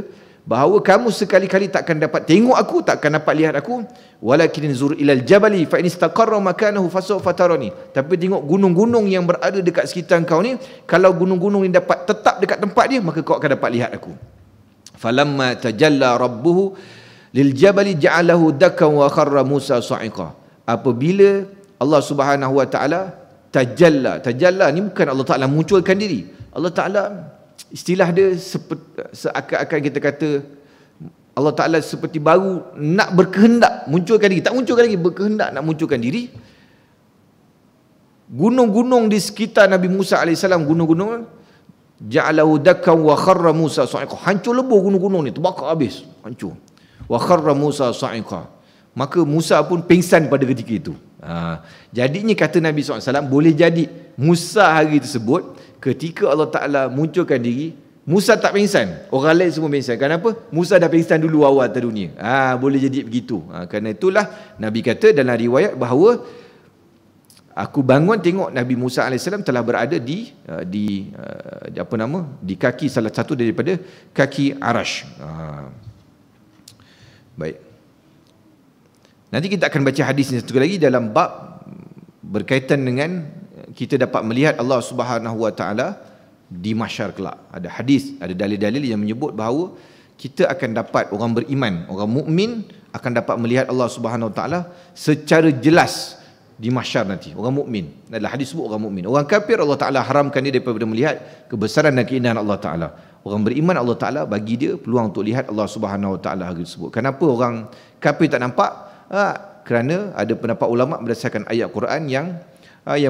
bahawa kamu sekali-kali takkan dapat tengok aku, takkan dapat lihat aku, walakin zur ilal jabali fa in istaqarra makanahu fasawfa tarani. Tapi tengok gunung-gunung yang berada dekat sekitar kau ni, kalau gunung-gunung ni dapat tetap dekat tempat dia, maka kau akan dapat lihat aku. Falamma tajalla rabbuhu lil jabali ja'alahu dakkan wa kharra Musa sa'iqa. Apabila Allah Subhanahu Wa Taala tajalla ni bukan Allah Taala munculkan diri. Allah Taala istilah dia seakan-akan kita kata Allah Ta'ala seperti baru nak berkehendak munculkan diri. Tak munculkan lagi, berkehendak nak munculkan diri. Gunung-gunung di sekitar Nabi Musa AS, gunung-gunung ja'alahu dakkan wa kharra Musa sa'iqa. Hancur lebur gunung-gunung ni, terbakar habis, hancur. Wa kharra Musa sa'iqa. Maka Musa pun pingsan pada ketika itu. Jadinya kata Nabi SAW, boleh jadi Musa hari tersebut ketika Allah Ta'ala munculkan diri, Musa tak pingsan, orang lain semua pingsan. Kenapa? Musa dah pingsan dulu awal atas dunia. Boleh jadi begitu. Kerana itulah Nabi kata dalam riwayat bahawa aku bangun tengok Nabi Musa AS telah berada di kaki salah satu daripada kaki Arash. Baik. Nanti kita akan baca hadis ini satu lagi dalam bab berkaitan dengan kita dapat melihat Allah Subhanahu Wa Taala di mahsyar kelak. Ada hadis, ada dalil-dalil yang menyebut bahawa kita akan dapat, orang beriman, orang mukmin akan dapat melihat Allah Subhanahu Wa Taala secara jelas di mahsyar nanti. Orang mukmin. Adalah hadis sebut orang mukmin. Orang kafir Allah Taala haramkan dia daripada melihat kebesaran dan keindahan Allah Taala. Orang beriman Allah Taala bagi dia peluang untuk lihat Allah Subhanahu Wa Taala hari tersebut. Kenapa orang kafir tak nampak? Kerana ada pendapat ulama berdasarkan ayat Quran yang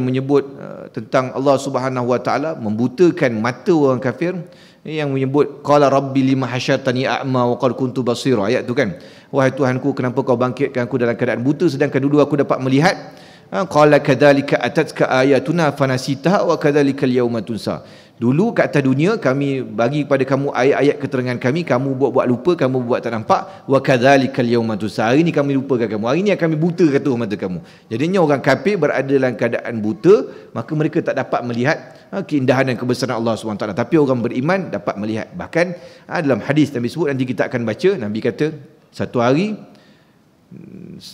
menyebut tentang Allah Subhanahu Wa Taala membutakan mata orang kafir, yang menyebut qala rabbi lima hasyartani a'ma wa qad kuntu basira. Ayat tu kan, wahai Tuhanku, kenapa kau bangkitkan aku dalam keadaan buta sedangkan dulu aku dapat melihat? Qala kadzalika atatka ayatuna fanasitaha wa kadzalikal yauma tunsa. Dulu kat atas dunia kami bagi kepada kamu ayat-ayat keterangan kami, kamu buat lupa, kamu buat tak nampak. Wa kadzalikal yauma tunsa. Hari ni kami lupakan kamu. Hari ni kami buta kata mata kamu. Jadinya orang kafir berada dalam keadaan buta, maka mereka tak dapat melihat keindahan dan kebesaran Allah SWT. Tapi orang beriman dapat melihat. Bahkan dalam hadis Nabi sebut, nanti kita akan baca, Nabi kata satu hari,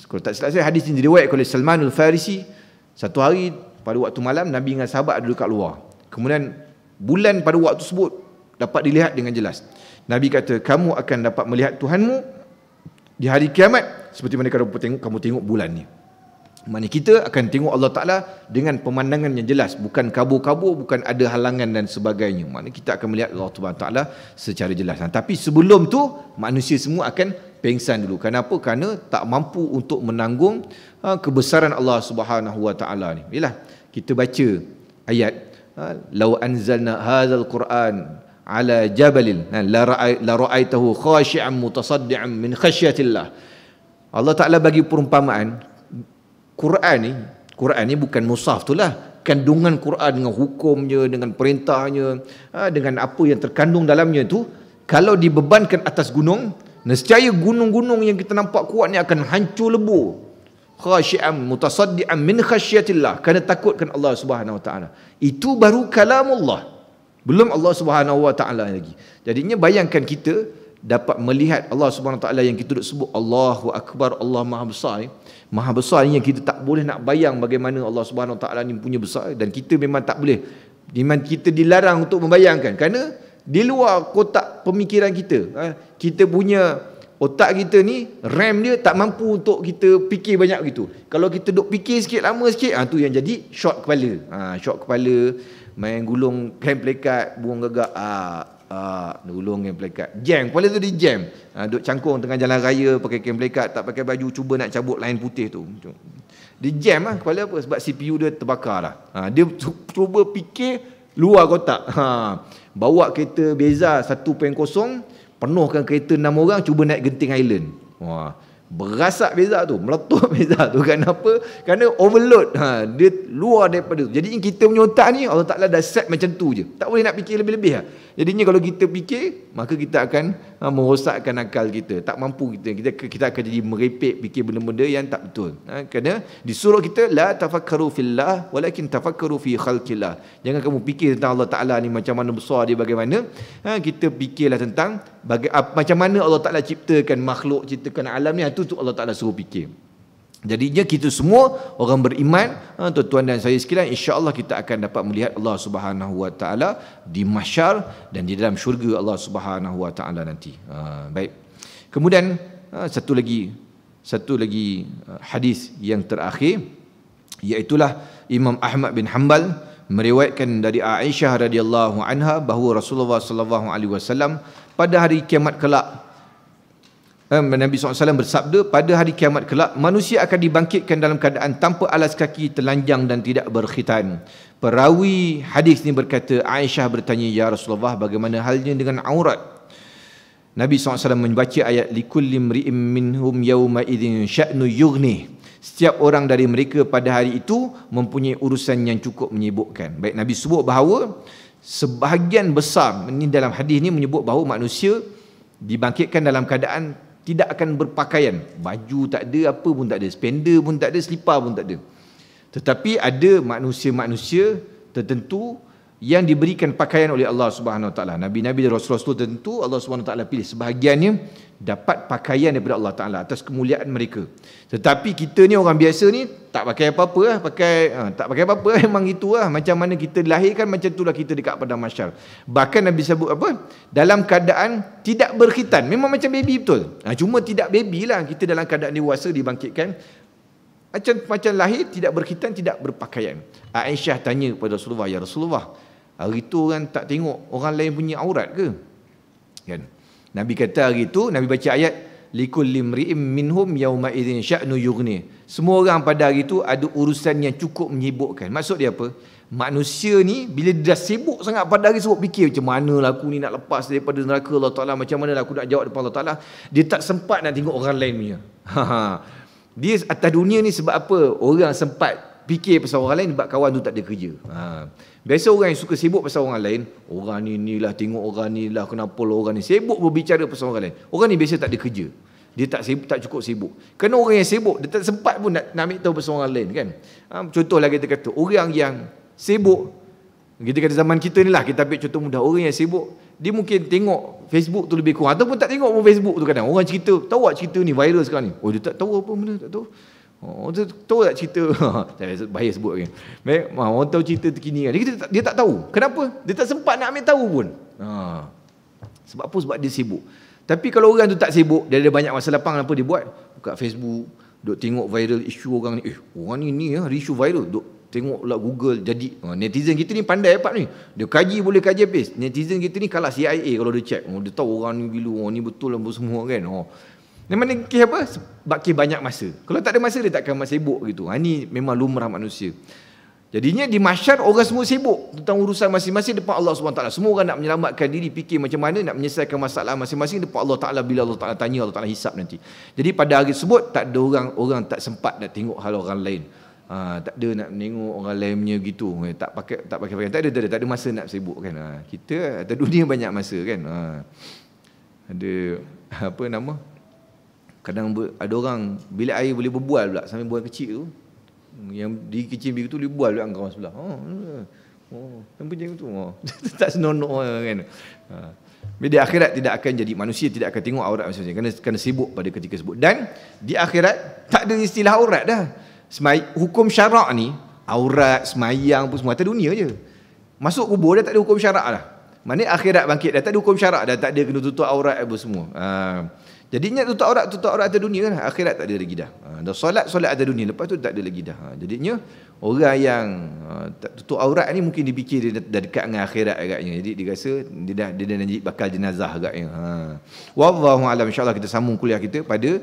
kalau tak silap saya hadis ini diriwayatkan oleh Salman Al-Farisi, satu hari pada waktu malam Nabi dengan sahabat ada dekat luar. Kemudian bulan pada waktu tersebut dapat dilihat dengan jelas. Nabi kata, kamu akan dapat melihat Tuhanmu di hari kiamat seperti mana kamu tengok bulan ni. Maksudnya kita akan tengok Allah Ta'ala dengan pemandangan yang jelas, bukan kabur-kabur, bukan ada halangan dan sebagainya. Maksudnya kita akan melihat Allah Ta'ala secara jelas. Tapi sebelum tu manusia semua akan pengsan dulu. Kenapa? Kerana tak mampu untuk menanggung kebesaran Allah Subhanahu Wa Ta'ala ni. Yalah, kita baca ayat law anzalna hadzal Qur'an ala jabalin la ra'aitahu khashi'an mutasaddian min khasyatillah. Allah Ta'ala bagi perumpamaan Quran ni bukan mushaf tu lah, kandungan Quran dengan hukumnya, dengan perintahnya, dengan apa yang terkandung dalamnya tu, kalau dibebankan atas gunung, nescaya gunung-gunung yang kita nampak kuat ni akan hancur lebur. Khashi'an mutasaddian min khasyatillah, kerana takutkan Allah Subhanahu Wa Ta'ala. Itu baru kalamullah, belum Allah Subhanahu Wa Ta'ala lagi. Jadinya bayangkan kita dapat melihat Allah Subhanahu Wa Ta'ala yang kita duk sebut Allahu Akbar, Allah Maha Besar ni. Maha Besar ni yang kita tak boleh nak bayang bagaimana Allah Subhanahu Wa Ta'ala ni punya besar, dan kita memang tak boleh, memang kita dilarang untuk membayangkan kerana di luar kotak pemikiran kita. Kita punya otak kita ni, RAM dia tak mampu untuk kita fikir banyak gitu. Kalau kita duk fikir sikit, lama sikit, tu yang jadi short kepala. Short kepala, main gulung kain pelekat, buang gagak, gulung kain pelekat. Jam, kepala tu dia jam. Duk cangkung tengah jalan raya pakai kain pelekat, tak pakai baju, cuba nak cabut lain putih tu. Dia jam kepala apa? Sebab CPU dia terbakar lah. Dia cuba fikir luar kotak. Bawa kereta Beza 1.0, penuhkan kereta 6 orang, cuba naik Genting Island. Berasak Beza tu, meletup Beza tu. Kenapa? Kerana overload. Dia luar daripada tu. Jadi kita punya otak ni, Allah Ta'ala dah set macam tu je. Tak boleh nak fikir lebih-lebih. Jadinya kalau kita fikir, maka kita akan merosakkan akal kita. Tak mampu kita akan jadi merepek fikir benda-benda yang tak betul. Kerana disuruh kita, la tafakkaru fillah walakin tafakkaru fi khalqillah. Jangan kamu fikir tentang Allah Ta'ala ni macam mana besar dia, bagaimana. Kita fikirlah tentang macam mana Allah Ta'ala ciptakan makhluk, ciptakan alam ni. Itu Allah Ta'ala suruh fikir. Jadinya kita semua orang beriman, tuan-tuan dan saya sekalian, insya-Allah kita akan dapat melihat Allah Subhanahu Wa Ta'ala di mahsyar dan di dalam syurga Allah Subhanahu Wa Ta'ala nanti. Baik. Kemudian satu lagi hadis yang terakhir, iaitulah Imam Ahmad bin Hanbal meriwayatkan dari Aisyah radhiyallahu anha bahawa Rasulullah sallallahu alaihi wasallam pada hari kiamat kelak, Nabi SAW bersabda, pada hari kiamat kelak manusia akan dibangkitkan dalam keadaan tanpa alas kaki, telanjang dan tidak berkhitan. Perawi hadis ni berkata, Aisyah bertanya, ya Rasulullah, bagaimana halnya dengan aurat? Nabi SAW membaca ayat, likulli mri'im minhum yawma idzin sya'nu yughnih. Setiap orang dari mereka pada hari itu mempunyai urusan yang cukup menyibukkan. Baik, Nabi sebut bahawa sebahagian besar, ini dalam hadis ni menyebut bahawa manusia dibangkitkan dalam keadaan tidak akan berpakaian. Baju tak ada, apa pun tak ada, spender pun tak ada, selipar pun tak ada. Tetapi ada manusia-manusia tertentu yang diberikan pakaian oleh Allah Subhanahu Wa Taala. Nabi-nabi dan rasul-rasul tertentu Allah Subhanahu Wa Taala pilih, sebahagiannya dapat pakaian daripada Allah Taala atas kemuliaan mereka. Tetapi kita ni orang biasa ni tak pakai apa-apa tak pakai apa-apa, memang itulah macam mana kita dilahirkan, macam itulah kita dekat padang mahsyar. Bahkan Nabi sebut apa? Dalam keadaan tidak berkhitan, memang macam baby betul. Cuma tidak baby lah, kita dalam keadaan dewasa dibangkitkan macam lahir, tidak berkhitan, tidak berpakaian. Aisyah tanya kepada Rasulullah, ya Rasulullah, hari tu kan tak tengok orang lain punya aurat ke? Kan? Nabi kata hari tu, Nabi baca ayat, likulli mri'im minhum yawma idzin sya'nu yughni. Semua orang pada hari tu ada urusan yang cukup menyibukkan. Maksud dia apa? Manusia ni bila dia dah sibuk sangat pada hari sebab fikir macam mana lah aku ni nak lepas daripada neraka Allah Ta'ala, macam mana lah aku nak jawab depan Allah Ta'ala, dia tak sempat nak tengok orang lain punya. Dia atas dunia ni sebab apa? Orang sempat fikir pasal orang lain sebab kawan tu tak ada kerja. Biasa orang yang suka sibuk pasal orang lain, orang ni lah, tengok orang ni lah, kenapa lah orang ni sibuk berbicara pasal orang lain. Orang ni biasa tak ada kerja. Dia tak sibuk, tak cukup sibuk. Kerana orang yang sibuk, dia tak sempat pun nak ambil tahu pasal orang lain kan. Contohlah kita kata, orang yang sibuk, kita kata zaman kita ni lah, kita ambil contoh mudah. Orang yang sibuk, dia mungkin tengok Facebook tu lebih kurang, ataupun tak tengok pun Facebook tu kadang. Orang cerita, tahu tak cerita ni viral sekarang ni? Oh, dia tak tahu apa benda, tak tahu. Oh, dia tahu tak cerita? Bahaya sebut kan. Orang tahu cerita terkini kan. Dia tak tahu. Kenapa? Dia tak sempat nak ambil tahu pun. Sebab apa? Sebab dia sibuk. Tapi kalau orang tu tak sibuk, dia ada banyak masa lapang, apa dia buat? Buka Facebook, duk tengok viral isu orang ni. Orang ni ada isu viral. Duk tengoklah Google jadi. Netizen kita ni pandai apa ni. Dia kaji, boleh kaji habis. Netizen kita ni kalah CIA kalau dia check. Dia tahu orang ni bila, ni betul apa semua kan. Yang mana kes apa? Sebab kes banyak masa. Kalau tak ada masa, dia takkan sibuk gitu. Ini memang lumrah manusia. Jadinya di mahsyar orang semua sibuk tentang urusan masing-masing depan Allah SWT. Semua orang nak menyelamatkan diri, fikir macam mana nak menyelesaikan masalah masing-masing depan Allah Ta'ala. Bila Allah Ta'ala tanya, Allah Ta'ala hisap nanti. Jadi pada hari tersebut tak ada orang tak sempat nak tengok hal orang lain. Tak ada nak tengok orang lain punya gitu. Tak pakai tak ada masa nak sibuk kan. Kita atas dunia banyak masa kan. Ada apa nama? Kadang ada orang bilik air boleh berbual pula sambil buang kecil tu. Yang di kecil biru tu dia bual dengan kawan sebelah. Sampai macam tu. Tak senonok kan. Di akhirat tidak akan jadi, manusia tidak akan tengok aurat masing-masing kerana sibuk pada ketika tersebut. Dan di akhirat tak ada istilah aurat dah. Hukum syarak ni, aurat, semayang pun semua atas dunia je. Masuk kubur dah tak ada hukum syarak dah. Maknanya akhirat bangkit dah tak ada hukum syarak dah, tak ada kena tutup aurat apa semua. Jadinya tutup aurat atas dunia kan, akhirat tak ada lagi dah. Dah solat atas dunia, lepas tu tak ada lagi dah. Jadinya orang yang tutup aurat ni mungkin dipikir dia dah dekat dengan akhirat agaknya. Jadi dia rasa dia dah jadi bakal jenazah agaknya. Wallahu a'lam. Insya-Allah kita sambung kuliah kita pada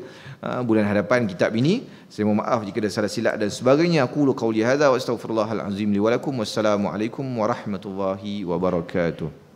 bulan hadapan kitab ini. Saya mohon maaf jika ada salah silap dan sebagainya. Aku qauli hadza wa astaghfirullahal azim li wa lakum. Wassalamualaikum warahmatullahi wabarakatuh.